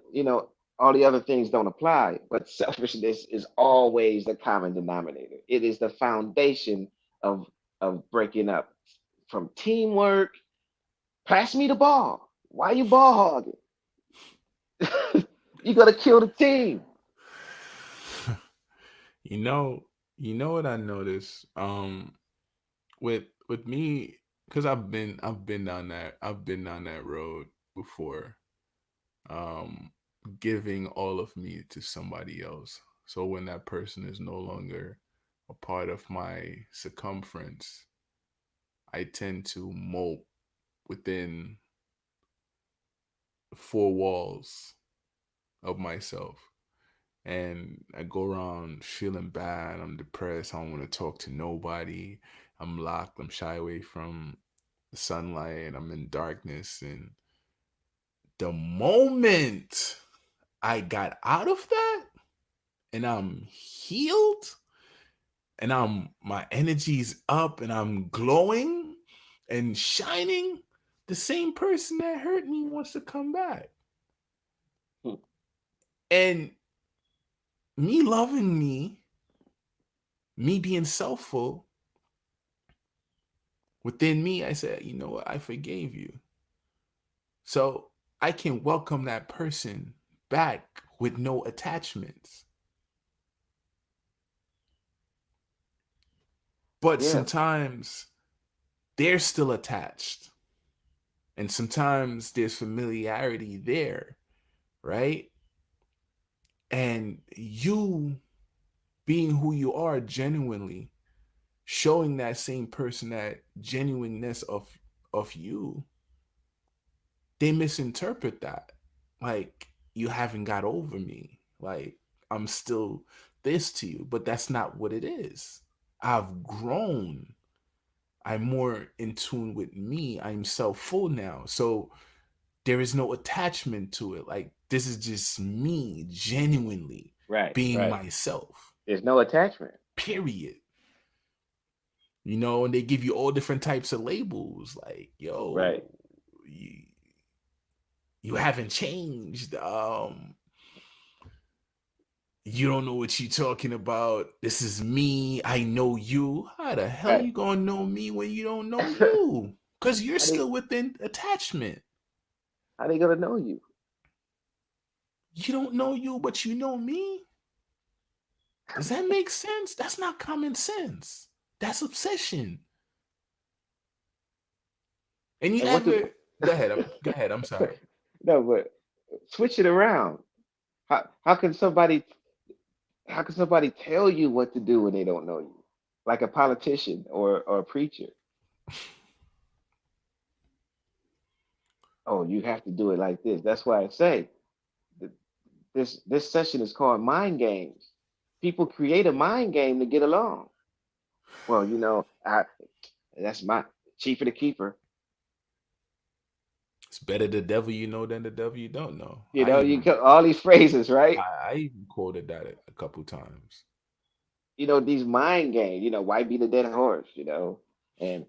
all the other things don't apply, but selfishness is always the common denominator. It is the foundation of breaking up, from teamwork. Pass me the ball. Why you ball hogging? You gotta kill the team. you know, you know what I noticed. With me, because I've been down that road before. Um, Giving all of me to somebody else. So when that person is no longer a part of my circumference, I tend to mope within four walls of myself. And I go around feeling bad. I'm depressed. I don't want to talk to nobody. I'm locked. I'm shy away from the sunlight. I'm in darkness. And the moment I got out of that and I'm healed and my energy's up and I'm glowing and shining, the same person that hurt me wants to come back. And me loving me being selfful within me, I said, you know what? I forgave you. So I can welcome that person back with no attachments. But Yeah, sometimes they're still attached. And sometimes there's familiarity there, right? And you being who you are genuinely, showing that same person that genuineness of you, they misinterpret that. Like you haven't got over me. Like I'm still this to you, but that's not what it is. I've grown. I'm more in tune with me. I'm self full now. So there is no attachment to it. Like this is just me genuinely right, being right. myself. There's no attachment. Period. And they give you all different types of labels like, Right. yo, you, you haven't changed. You don't know what you're talking about. This is me. I know you. How the hell Right. you gonna know me when you don't know you? Because you're how they still within attachment. how they gonna know you? You don't know you, but you know me. Does that make sense? That's not common sense. That's obsession. And you And what ever the go ahead? Go ahead. I'm sorry. no, but switch it around. How can somebody tell you what to do when they don't know you? Like a politician or a preacher. Oh, you have to do it like this. That's why I say th- this session is called mind games. People create a mind game to get along. Well, that's my chief of the keeper. It's better the devil you know than the devil you don't know. You get all these phrases, right? I even quoted that a couple times. These mind games, why beat a dead horse, and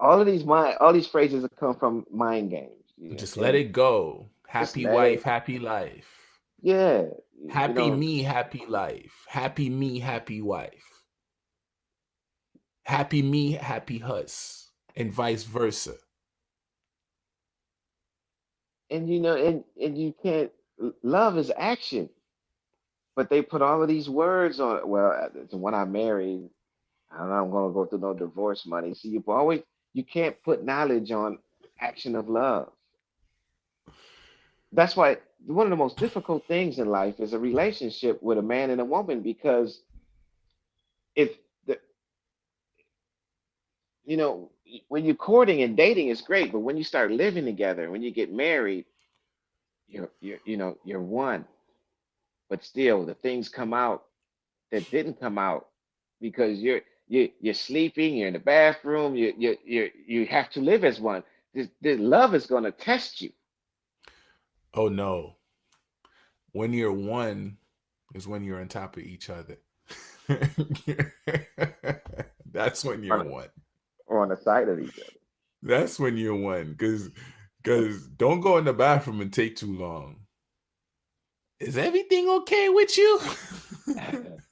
all these phrases come from mind games. Just let Okay, it go. just Happy let wife, it, happy life. yeah, Happy me, happy life. Happy me, happy wife. Happy me, happy hus. And vice versa. and you can't. Love is action, but they put all of these words on it. Well, when I married, I'm gonna go through no divorce money. See, you can't put knowledge on action of love. That's why one of the most difficult things in life is a relationship with a man and a woman because if the you know when you're courting and dating is great, but when you start living together, when you get married, you're one, but still the things come out that didn't come out because you're sleeping, you're in the bathroom, you have to live as one. This love is going to test you. Oh no. When you're one is when you're on top of each other. That's when you're on one. on the side of each That's when you're one. Cause don't go in the bathroom and take too long. Is everything okay with you? other.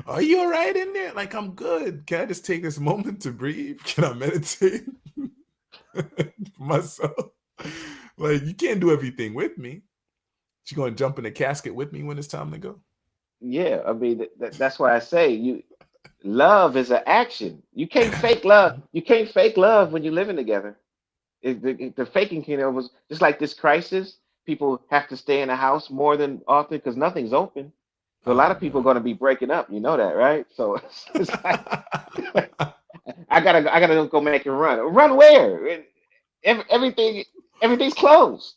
Are you all right in there? Like, I'm good. Can I just take this moment to breathe? Can I meditate for myself? Like, you can't do everything with me. You gonna jump in the casket with me when it's time to go? Yeah, I mean that's why I say love is an action. You can't fake love. You can't fake love when you're living together. The faking was just like this crisis. People have to stay in the house more than often because nothing's open. So a lot Oh of people are no. going to be breaking up. You know that, right? So it's like I gotta go make a run. Run where? Everything everything's closed.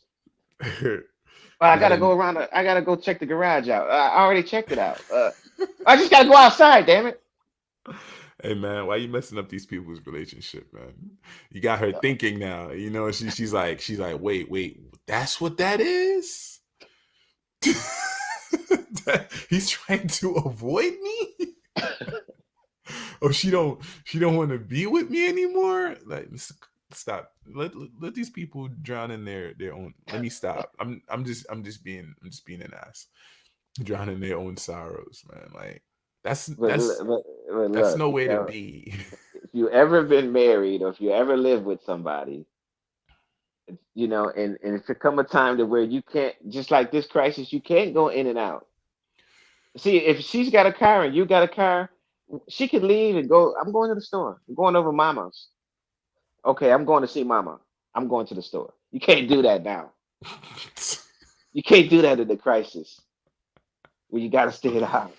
Well, I Not gotta go in. around. I gotta go check the garage out. I already checked it out. I just gotta go outside. Damn it! Hey man, why you messing up these people's relationship, man? You got her thinking now. She's like, wait, that's what that is. He's trying to avoid me. Oh, she don't want to be with me anymore. Like, stop. Let these people drown in their own. Let me stop. I'm just being an ass. drown in their own sorrows, man. Like that's But, that's but that's look, no you way to know, be. if you ever been married or if you ever lived with somebody, you know, and if it come a time to where you can't, just like this crisis, you can't go in and out. See, if she's got a car and you got a car, she could leave and go. I'm going to the store. I'm going over mama's. Okay, I'm going to see mama. I'm going to the store. You can't do that now. You can't do that in the crisis where you got to stay in the house.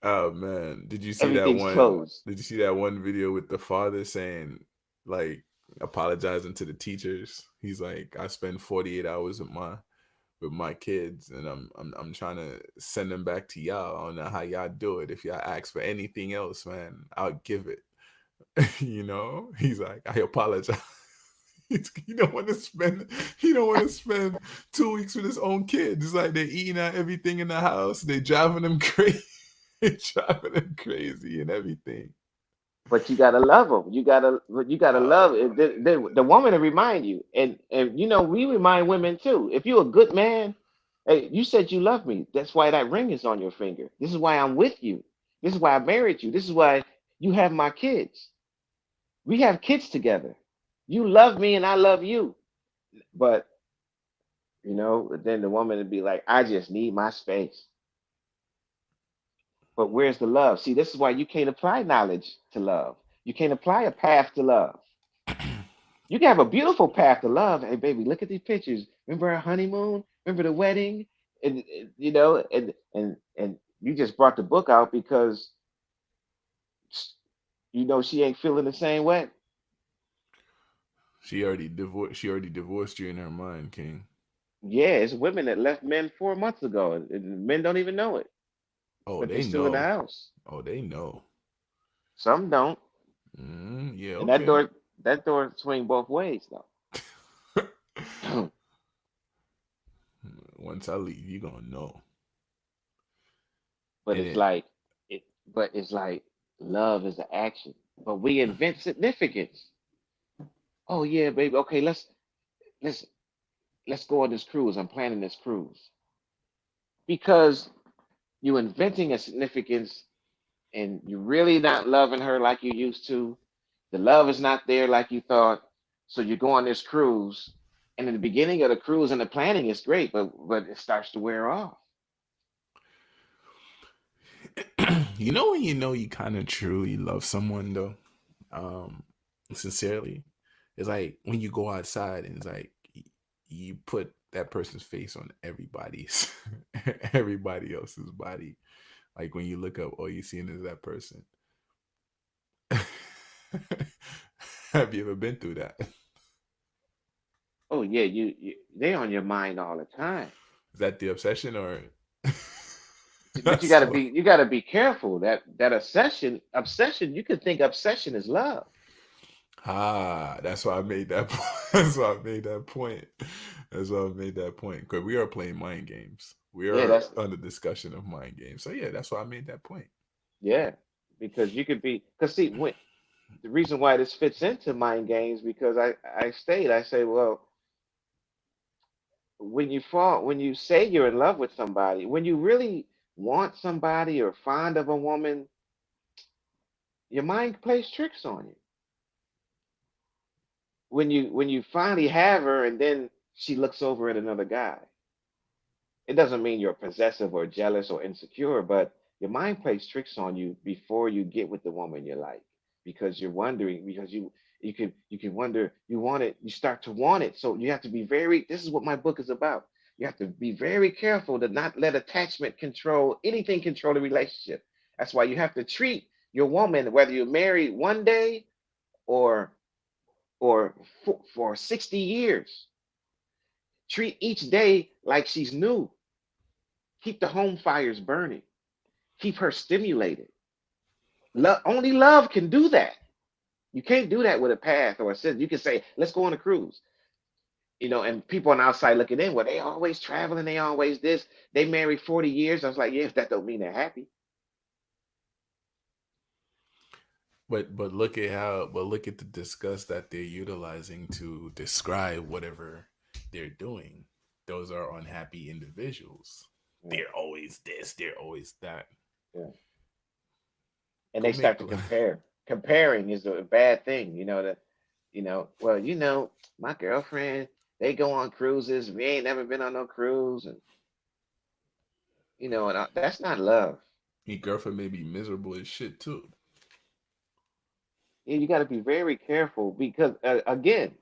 Oh man, did you see that Everything's one? closed. Did you see that one video with the father saying, like, apologizing to the teachers? He's like, I spend 48 hours with my kids, and I'm trying to send them back to y'all. I don't know how y'all do it. If y'all ask for anything else, man, I'll give it. You know, he's like, I apologize. He don't want to spend. He don't want to spend 2 weeks with his own kids. It's like they're eating out everything in the house. They driving them crazy. Driving them crazy and everything. But you gotta love them. You gotta love Oh, it. The woman to remind you, and you know we remind women too. If you're a good man, hey, you said you love me. That's why that ring is on your finger. This is why I'm with you. This is why I married you. This is why you have my kids. We have kids together. You love me and I love you. But you know, then the woman would be like, I just need my space. But where's the love? See, this is why you can't apply knowledge to love. You can't apply a path to love. You can have a beautiful path to love. Hey, baby, look at these pictures. Remember our honeymoon? Remember the wedding? And you know, and you just brought the book out because you know she ain't feeling the same way. she already divorced you in her mind, King. Yeah, it's women that left men 4 months ago, and men don't even know it, Oh, but they they still in the know. house. Oh, they know. Some don't, Yeah, and okay. that door swing both ways though. Once I leave, you gonna know. But And it's it like but it's like love is an action. But we invent significance. Oh yeah, baby. Okay, let's let's go on this cruise. I'm planning this cruise because you inventing a significance and you're really not loving her like you used to. The love is not there like you thought. So you go on this cruise, and in the beginning of the cruise and the planning is great, but it starts to wear off. you know when you know you kind of truly love someone though, um, sincerely. It's like when you go outside and it's like you put that person's face on everybody's everybody else's body. Like when you look up, all you seeing is that person. Have you ever been through that? Oh yeah, they on your mind all the time. Is that the obsession or But that's what? you gotta be careful. That obsession, you could think obsession is love. Ah, that's why I made that point. That's why I made that point. That's why I made that point. Because we are playing mind games. We Yeah, are that's under discussion of mind games. So yeah, that's why I made that point. yeah. Because you could be because see when the reason why this fits into mind games because I say, well, when you say you're in love with somebody, when you really want somebody or fond of a woman, your mind plays tricks on you. When you finally have her and then she looks over at another guy, it doesn't mean you're possessive or jealous or insecure, but your mind plays tricks on you before you get with the woman you like because you're wondering because you can wonder you want it you start to want it so you have to be very this is what my book is about. You have to be very careful to not let attachment control anything control the relationship. That's why you have to treat your woman whether you're married one day or for 60 years. Treat each day like she's new. Keep the home fires burning. Keep her stimulated. Only love can do that. You can't do that with a path or a system. You can say, let's go on a cruise. You know, and people on the outside looking in, well, they always traveling, they always this. They married 40 years. I was like, yeah, that don't mean they're happy. But look at the disgust that they're utilizing to describe whatever they're doing. Those are unhappy individuals. Yeah, they're always this, they're always that. yeah. And Go they make start to compare. Comparing is a bad thing, that, well, my girlfriend, they go on cruises. We ain't never been on no cruise, and that's not love. your girlfriend may be miserable as shit too. You got to be very careful because, again,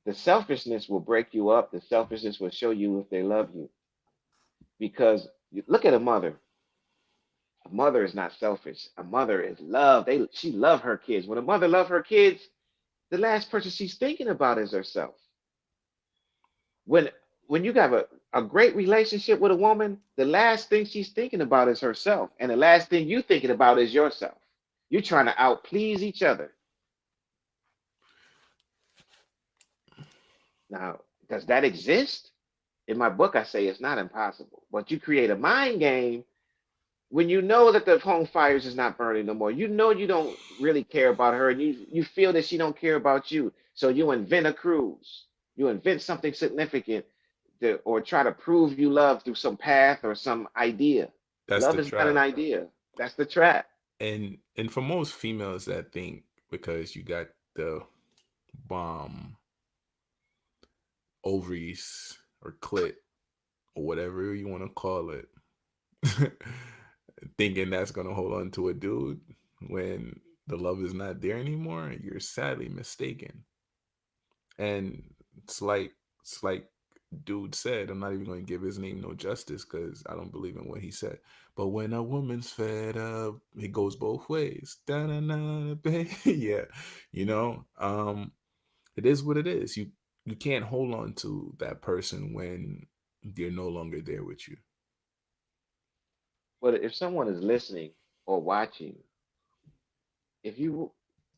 the selfishness will break you up. The selfishness will show you if they love you. Because look at a mother. A mother is not selfish. A mother is love. She love her kids. When a mother love her kids, the last person she's thinking about is herself. When when you have a great relationship with a woman, the last thing she's thinking about is herself. And the last thing you thinking about is yourself. You're trying to outplease each other. Now, does that exist? In my book, I say it's not impossible. But you create a mind game when you know that the home fires is not burning no more. You know you don't really care about her, and you feel that she don't care about you. So you invent a cruise. You invent something significant or try to prove you love through some path or some idea. That's Love the is not an trap. idea. That's the trap. And for most females that think because you got the bomb ovaries or clit or whatever you want to call it, thinking that's gonna hold on to a dude when the love is not there anymore, you're sadly mistaken. And it's like it's like dude said, I'm not even gonna give his name no justice because I don't believe in what he said. But when a woman's fed up, it goes both ways. Da-na-na, yeah, you know, it is what it is. You can't hold on to that person when they're no longer there with you. But if someone is listening or watching, if you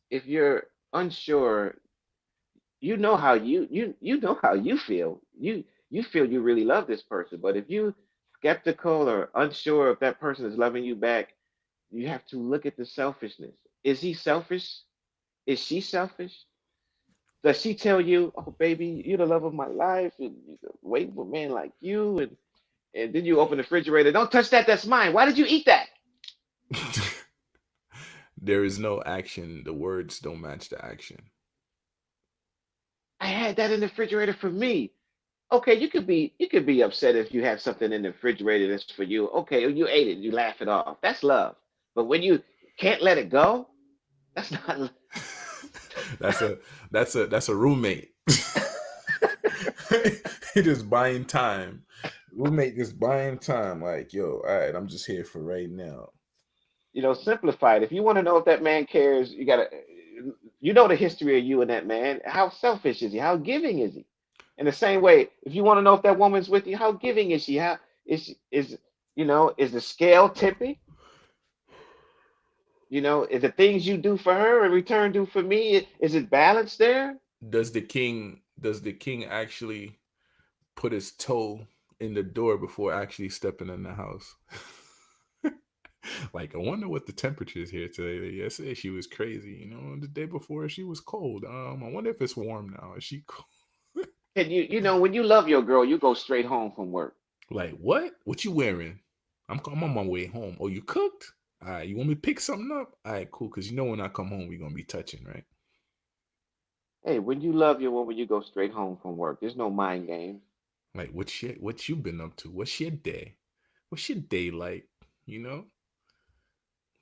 if you're unsure, you know how you feel. You feel you really love this person, but if you skeptical or unsure if that person is loving you back, you have to look at the selfishness. Is he selfish? Is she selfish? Does she tell you, "Oh, baby, you're the love of my life, and you wait for a man like you," and then you open the refrigerator, "Don't touch that. That's mine. Why did you eat that?" There is no action. The words don't match the action. I had that in the refrigerator for me. Okay, you could be upset if you have something in the refrigerator that's for you. Okay, you ate it, you laugh it off. That's love. But when you can't let it go, that's not. that's a that's a roommate. He just buying time. Roommate just buying time. Like, yo, all right, I'm just here for right now. Simplify it. If you want to know if that man cares, you know the history of you and that man. How selfish is he? How giving is he? In the same way, if you want to know if that woman's with you, how giving is she? How is the scale tipping? Is the things you do for her in return do for me? Is it balanced there? Does the king actually put his toe in the door before actually stepping in the house? Like, I wonder what the temperature is here today. Yesterday she was crazy, the day before she was cold. I wonder if it's warm now. Is she cold? And when you love your girl, you go straight home from work. Like, what you wearing? I'm on my way home. Oh, you cooked? All right, you want me to pick something up? All right, cool, because when I come home we're gonna be touching, right? Hey, when you love your woman, you go straight home from work. There's no mind games. Like, what you been up to? What's your day? What's your day like? You know?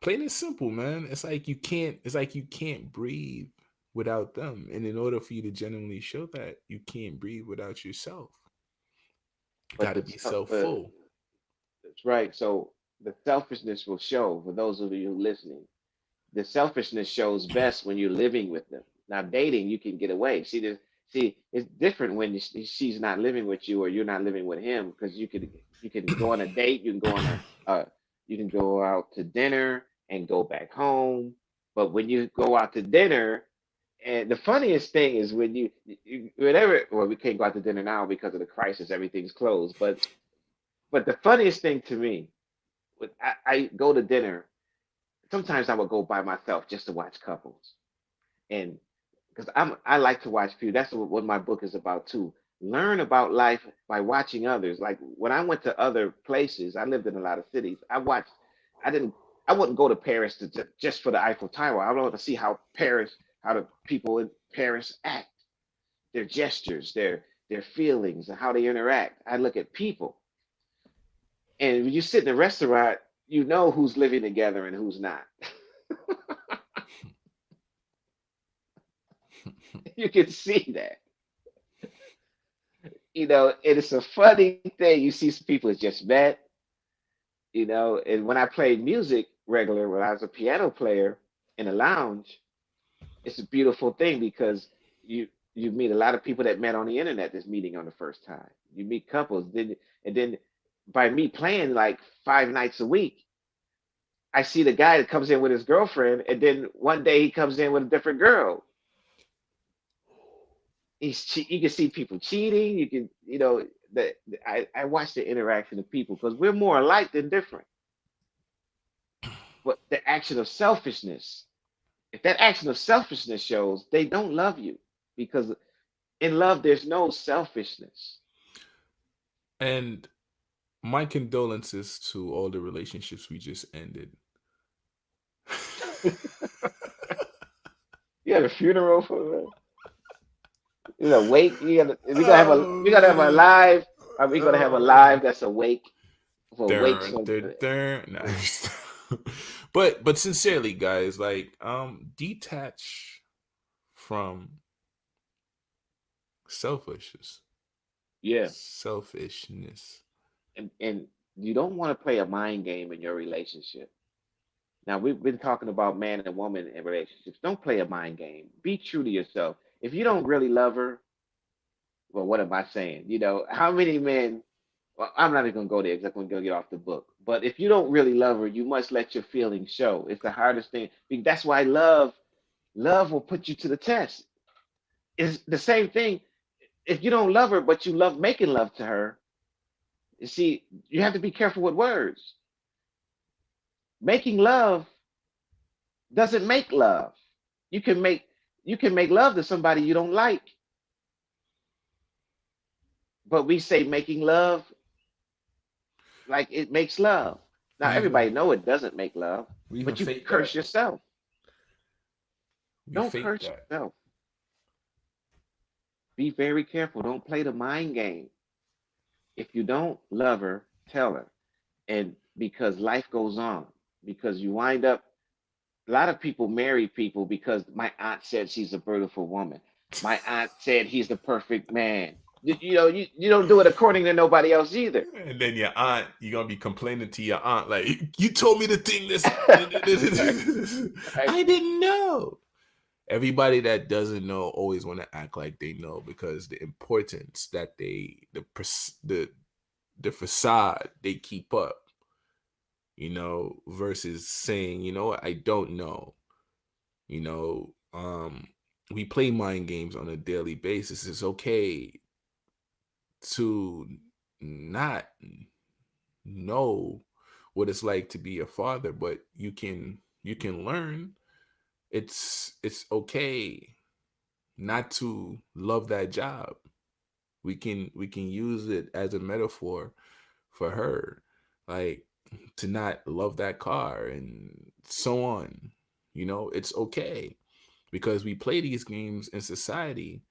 Plain and simple, man. It's like you can't breathe without them. And in order for you to genuinely show that, you can't breathe without yourself. You But gotta be self full. that's right. So the selfishness will show for those of you listening. The selfishness shows best when you're living with them. Now, dating, you can get away. See, it's different when she's not living with you or you're not living with him because you can go on a date, you can go on uh, you can go out to dinner and go back home. But when you go out to dinner, and the funniest thing is when whenever, well, we can't go out to dinner now because of the crisis, everything's closed. But the funniest thing to me, I go to dinner. Sometimes I would go by myself just to watch couples, and because I like to watch people. That's what my book is about too. learn about life by watching others. Like when I went to other places, I lived in a lot of cities. I didn't, I wouldn't go to Paris just for the Eiffel Tower. I wanted to see how the people in Paris act, their gestures, their feelings, and how they interact. I look at people, and when you sit in a restaurant, you know who's living together and who's not. You can see that. And it's a funny thing. You see some people it's just met, and when I played music regular, when I was a piano player in a lounge, it's a beautiful thing because you meet a lot of people that met on the internet that's meeting on the first time. You meet couples, then by me playing like 5 nights a week, I see the guy that comes in with his girlfriend, and then one day he comes in with a different girl. You can see people cheating. You can, I watch the interaction of people because we're more alike than different. But the action of selfishness, if that action of selfishness shows, they don't love you because in love there's no selfishness. And my condolences to all the relationships we just ended. You had a funeral for wake. We gotta have a Oh, live. Are we gonna have a live that's a wake for wakes dun, on? dun, dun. Nah. But sincerely, guys, like detach from selfishness. Yeah, Selfishness. and you don't want to play a mind game in your relationship. Now we've been talking about man and woman in relationships. Don't play a mind game. Be true to yourself. If you don't really love her, well, what am I saying? How many men? Well, I'm not even gonna go there because I'm gonna get off the book. But if you don't really love her, you must let your feelings show. It's the hardest thing. That's why love will put you to the test. It's the same thing. If you don't love her, but you love making love to her, you see, you have to be careful with words. Making love doesn't make love. You can make you can make love to somebody you don't like, but we say making love like it makes love. Now We even everybody know it doesn't make love, we even but you fake curse that. yourself. We Don't fake curse that. yourself. Be very careful. Don't play the mind game. If you don't love her, tell her. And because life goes on, because you wind up, a lot of people marry people because my aunt said she's a beautiful woman. My aunt said he's the perfect man. You don't do it according to nobody else either. And then your aunt, you're gonna be complaining to your aunt like, "You told me the thing this." Right, right, I didn't know. Everybody that doesn't know always want to act like they know because the importance that the facade they keep up, versus saying, you know what, I don't know. You know, we play mind games on a daily basis. It's okay to not know what it's like to be a father, but you can learn. It's okay not to love that job. We can use it as a metaphor for her, like to not love that car and so on. It's okay because we play these games in society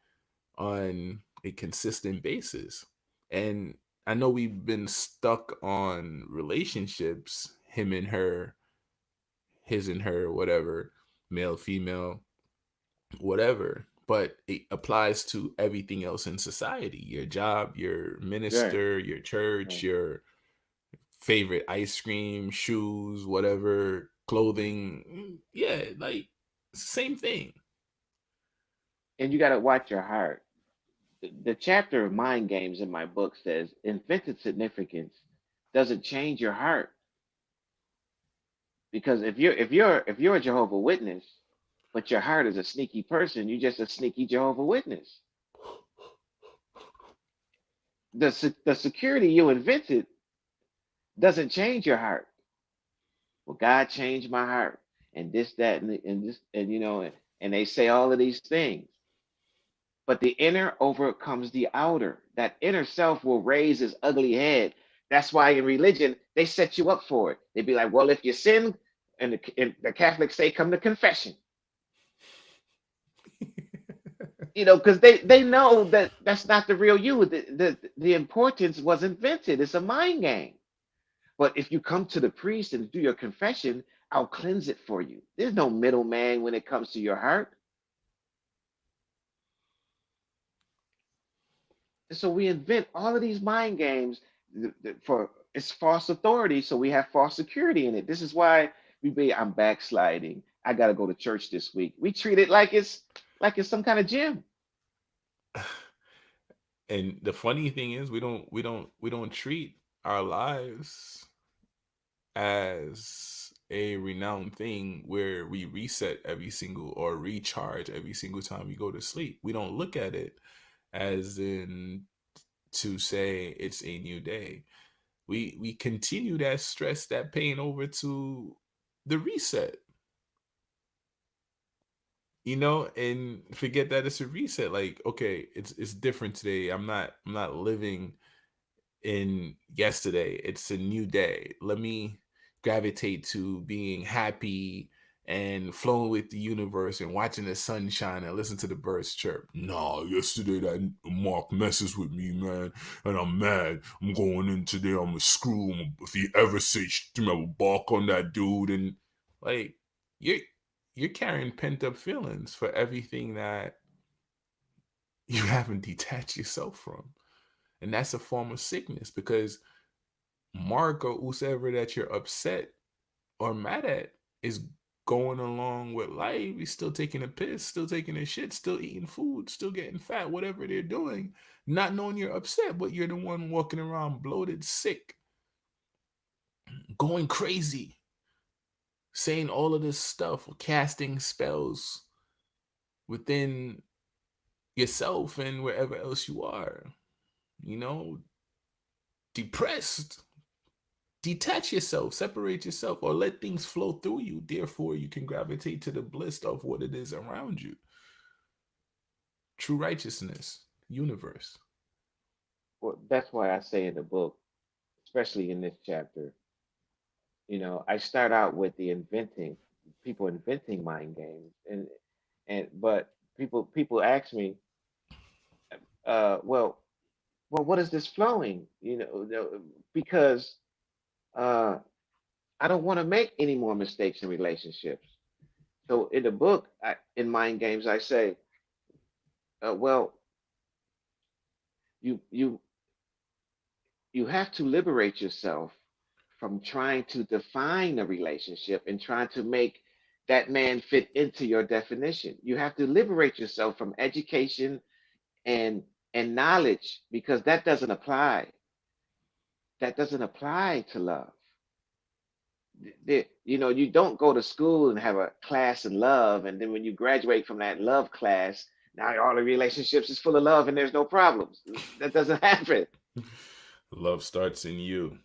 on a consistent basis. And I know we've been stuck on relationships, him and her, his and her, whatever, male, female, whatever. But it applies to everything else in society: your job, your right, minister, your church, right. your favorite ice cream, shoes, whatever, clothing. Yeah, like same thing. And you got to watch your heart. The chapter of mind games in my book says invented significance doesn't change your heart because if you're a Jehovah Witness, but your heart is a sneaky person, you're just a sneaky Jehovah Witness. The security you invented doesn't change your heart. Well, God changed my heart, and this, that, and this, and they say all of these things. but the inner overcomes the outer. That inner self will raise its ugly head. That's why in religion they set you up for it. They'd be like, well, if you sin, and the Catholics say, come to confession. Because they know that that's not the real you. The importance was invented. It's a mind game. But if you come to the priest and do your confession, I'll cleanse it for you. There's no middleman when it comes to your heart. And so we invent all of these mind games for it's false authority. So we have false security in it. This is why we be I'm backsliding. I got to go to church this week. We treat it like it's some kind of gym. And the funny thing is, we don't treat our lives as a renowned thing where we reset every single or recharge every single time we go to sleep. We don't look at it as in to say it's a new day. We continue that stress, that pain over to the reset, and forget that it's a reset. Like, okay, it's different today. I'm not living in yesterday. It's a new day. Let me gravitate to being happy and flowing with the universe and watching the sun shine and listen to the birds chirp. Nah, yesterday that Mark messes with me, man, and I'm mad. I'm going in today. I'm a screw him. If he ever says to me, I will bark on that dude. And like, you're you're carrying pent up feelings for everything that you haven't detached yourself from. And that's a form of sickness because Mark or whoever that you're upset or mad at is going along with life. He's still taking a piss, still taking a shit, still eating food, still getting fat, whatever they're doing, not knowing you're upset, but you're the one walking around bloated, sick, going crazy, saying all of this stuff, casting spells within yourself and wherever else you are, you know, depressed. Detach yourself, separate yourself, or let things flow through you. Therefore, you can gravitate to the bliss of what it is around you. True righteousness, universe. Well, that's why I say in the book, especially in this chapter, I start out with the inventing, people inventing mind games, and but people ask me, well, what is this flowing? Because uh, I don't want to make any more mistakes in relationships. So in the book, in mind games, I say, well, you you you have to liberate yourself from trying to define a relationship and trying to make that man fit into your definition. You have to liberate yourself from education and and knowledge because that doesn't apply. That doesn't apply to love. You don't go to school and have a class in love, and then when you graduate from that love class, now all the relationships is full of love and there's no problems. That doesn't happen. Love starts in you.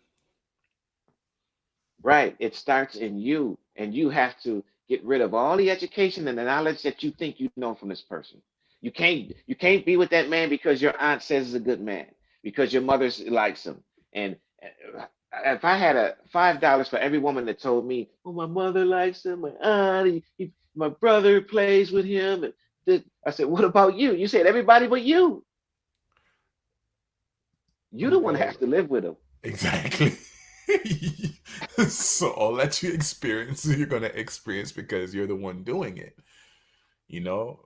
Right. It starts in you, and you have to get rid of all the education and the knowledge that you think you know from this person. You can't be with that man because your aunt says he's a good man, because your mother likes him. And if I had a $5 for every woman that told me, "Oh, my mother likes him, my aunt, my brother plays with him," and I said, "What about you?" You said everybody but you. You don't want to Well, have to live with him. exactly. So all that you experience, you're gonna experience because you're the one doing it.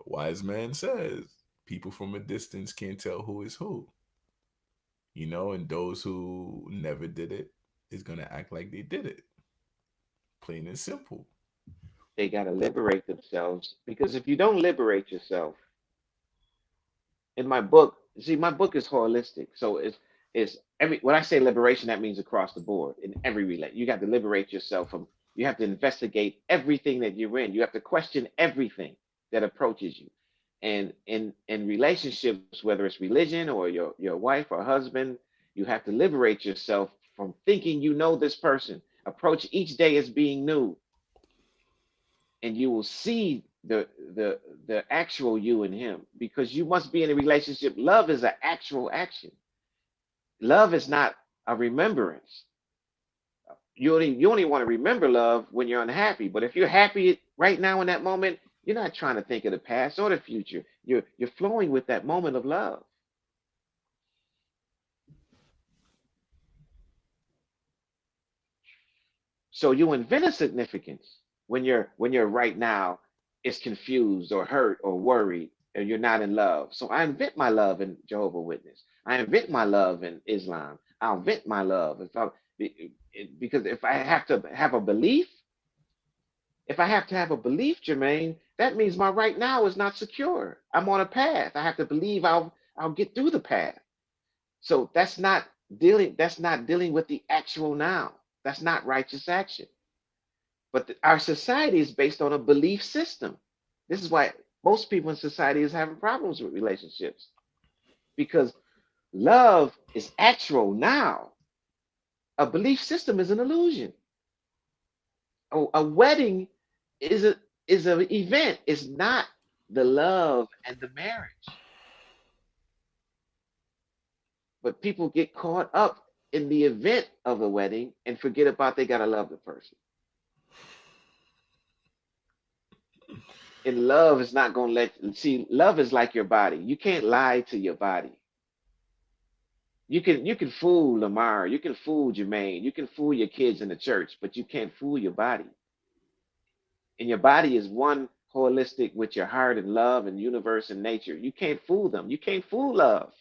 Wise man says people from a distance can't tell who is who. And those who never did it is gonna act like they did it. Plain and simple. They got to liberate themselves because if you don't liberate yourself, in my book, see, my book is holistic. So it's every when I say liberation, that means across the board in every relate. You got to liberate yourself from. You have to investigate everything that you're in. You have to question everything that approaches you. And in relationships, whether it's religion or your wife or husband, you have to liberate yourself from thinking you know this person. Approach each day as being new, and you will see the the actual you and him, because you must be in a relationship. Love is an actual action. Love is not a remembrance. You only want to remember love when you're unhappy. But if you're happy right now in that moment, you're not trying to think of the past or the future. You're flowing with that moment of love. So you invent a significance when you're right now is confused or hurt or worried and you're not in love. So I invent my love in Jehovah Witness. I invent my love in Islam. I'll invent my love because if I have to have a belief, if I have to have a belief, Jermaine, that means my right now is not secure. I'm on a path. I have to believe I'll get through the path. So that's not dealing with the actual now. That's not righteous action. But our society is based on a belief system. This is why most people in society is having problems with relationships, because love is actual now. A belief system is an illusion. A wedding is a is an event. It's not the love and the marriage. But people get caught up in the event of the wedding and forget about they gotta love the person. And love is not gonna love is like your body. You can't lie to your body. You can fool Lamar, you can fool Jermaine, you can fool your kids in the church, but you can't fool your body. And your body is one holistic with your heart and love and universe and nature. You can't fool them. You can't fool love.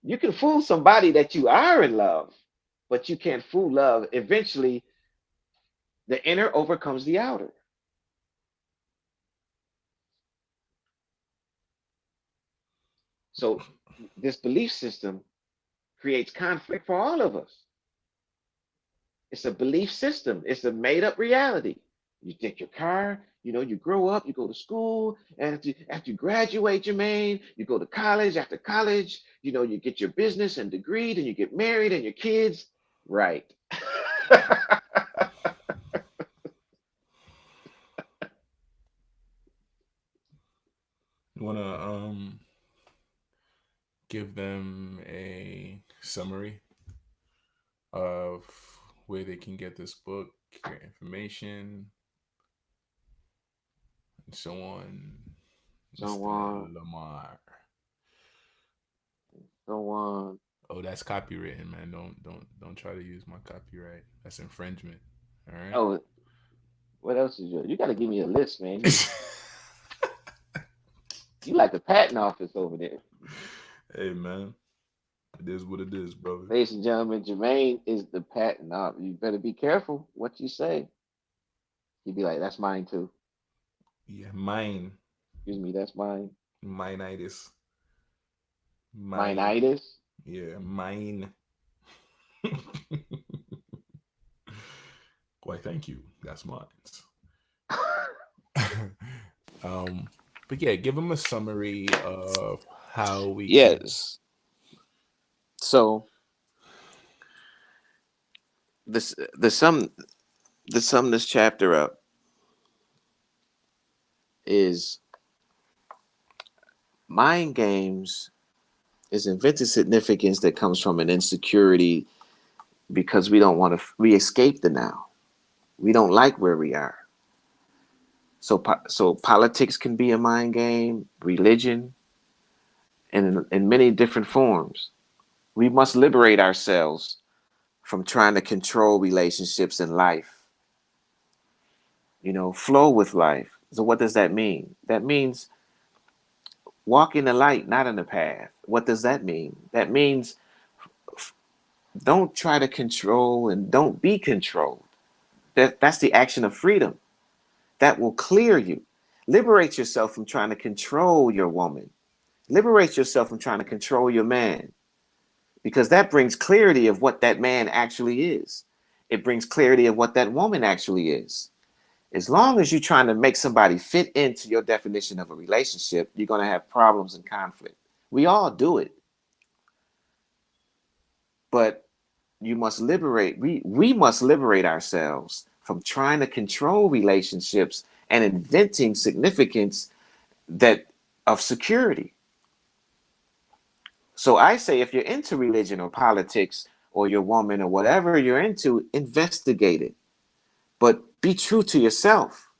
You can fool somebody that you are in love, but you can't fool love. Eventually, the inner overcomes the outer. So this belief system creates conflict for all of us. It's a belief system. It's a made up reality. You take your car, you grow up, you go to school, and after you graduate, Jermaine, you go to college. After college, you get your business and degree, then you get married and your kids. Right. You wanna give them a summary of where they can get this book, your information, and so on, So Mr. on, Lamar. so on. Oh, that's copywritten, man. Don't try to use my copyright. That's infringement. All right. Oh, what else is yours? You got to give me a list, man. You like the patent office over there. Hey, man. It is what it is, brother. Ladies and gentlemen, Jermaine is the patent office. You better be careful what you say. He'd be like, "That's mine too." Yeah, mine. Excuse me, that's mine. Mine-itis. Mine. Mine-itis. Yeah, mine. Why, thank you. That's mine. um, but yeah, give them a summary of how we can. Yes. So this the sum this chapter up is mind games is invented significance that comes from an insecurity because we don't want to we escape the now. We don't like where we are. So politics can be a mind game, religion, and in many different forms. We must liberate ourselves from trying to control relationships in life, flow with life. So what does that mean? That means walk in the light, not in the path. What does that mean? That means don't try to control and don't be controlled. That's the action of freedom. That will clear you. Liberate yourself from trying to control your woman. Liberate yourself from trying to control your man, because that brings clarity of what that man actually is. It brings clarity of what that woman actually is. As long as you're trying to make somebody fit into your definition of a relationship, you're going to have problems and conflict. We all do it, but we must liberate ourselves from trying to control relationships and inventing significance that of security. So I say if you're into religion or politics or your woman or whatever you're into, investigate it. But be true to yourself.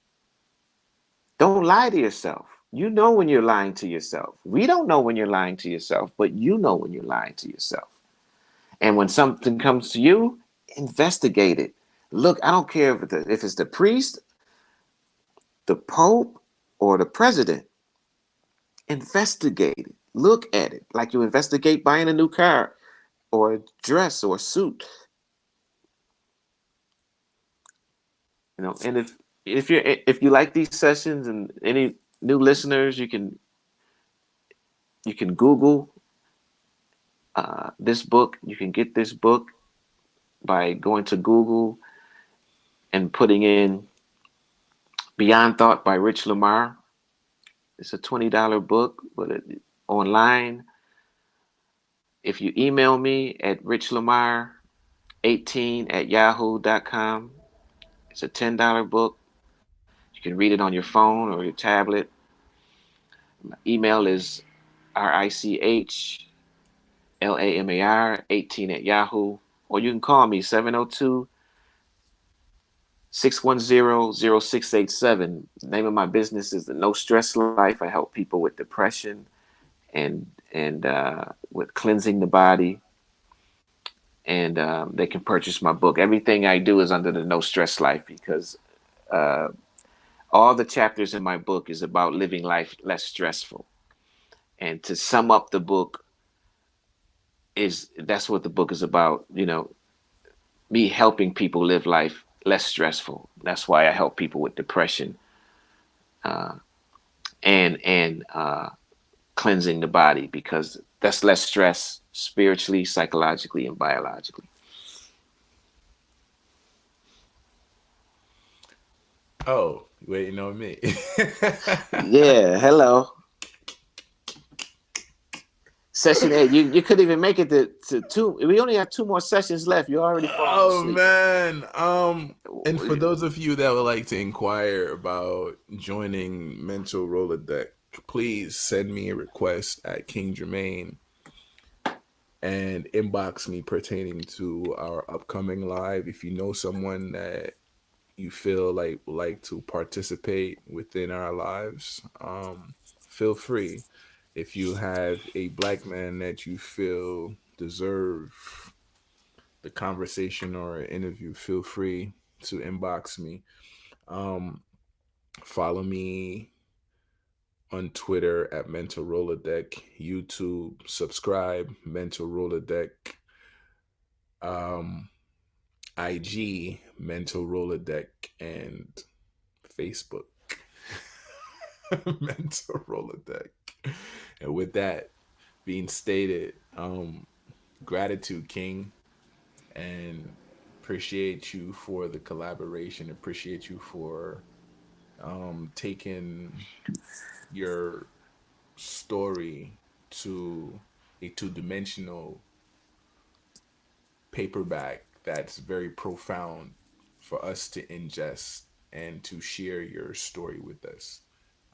Don't lie to yourself. You know when you're lying to yourself. We don't know when you're lying to yourself, but you know when you're lying to yourself. And when something comes to you, investigate it. Look, I don't care if it's the priest, the pope, or the president. Investigate it. Look at it like you investigate buying a new car or a dress or a suit. And if you like these sessions and any new listeners, you can Google this book. You can get this book by going to Google and putting in Beyond Thought by Rich Lamar. It's a $20 book, but online. If you email me at richlamar18@yahoo.com, it's a $10 book. You can read it on your phone or your tablet. My email is RICHLAMAR18 at Yahoo. Or you can call me 702-610-0687. The name of my business is the No Stress Life. I help people with depression and with cleansing the body. And they can purchase my book. Everything I do is under the No Stress Life because uh, all the chapters in my book is about living life less stressful. And to sum up the book is that's what the book is about. Me helping people live life less stressful. That's why I help people with depression uh, and cleansing the body because that's less stress spiritually, psychologically, and biologically. Oh, you waiting on me? Yeah, hello. Session 8. You couldn't even make it to two. We only have two more sessions left. You're already falling Oh asleep. man. And for those of you that would like to inquire about joining Mental Rolodeck, please send me a request at King Jermaine and inbox me pertaining to our upcoming live. If you know someone that you feel like would like to participate within our lives, feel free. If you have a black man that you feel deserve the conversation or an interview, feel free to inbox me. Um, Follow me on Twitter at Mental Rolodeck, YouTube, subscribe, Mental Rolodeck, um, IG, Mental Rolodeck, and Facebook, Mental Rolodeck. And with that being stated, gratitude, King, and appreciate you for the collaboration. Appreciate you for taking your story to a two-dimensional paperback that's very profound for us to ingest and to share your story with us.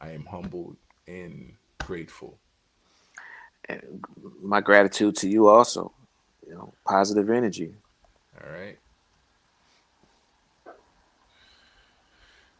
I am humbled and grateful. And my gratitude to you also. Positive energy. All right.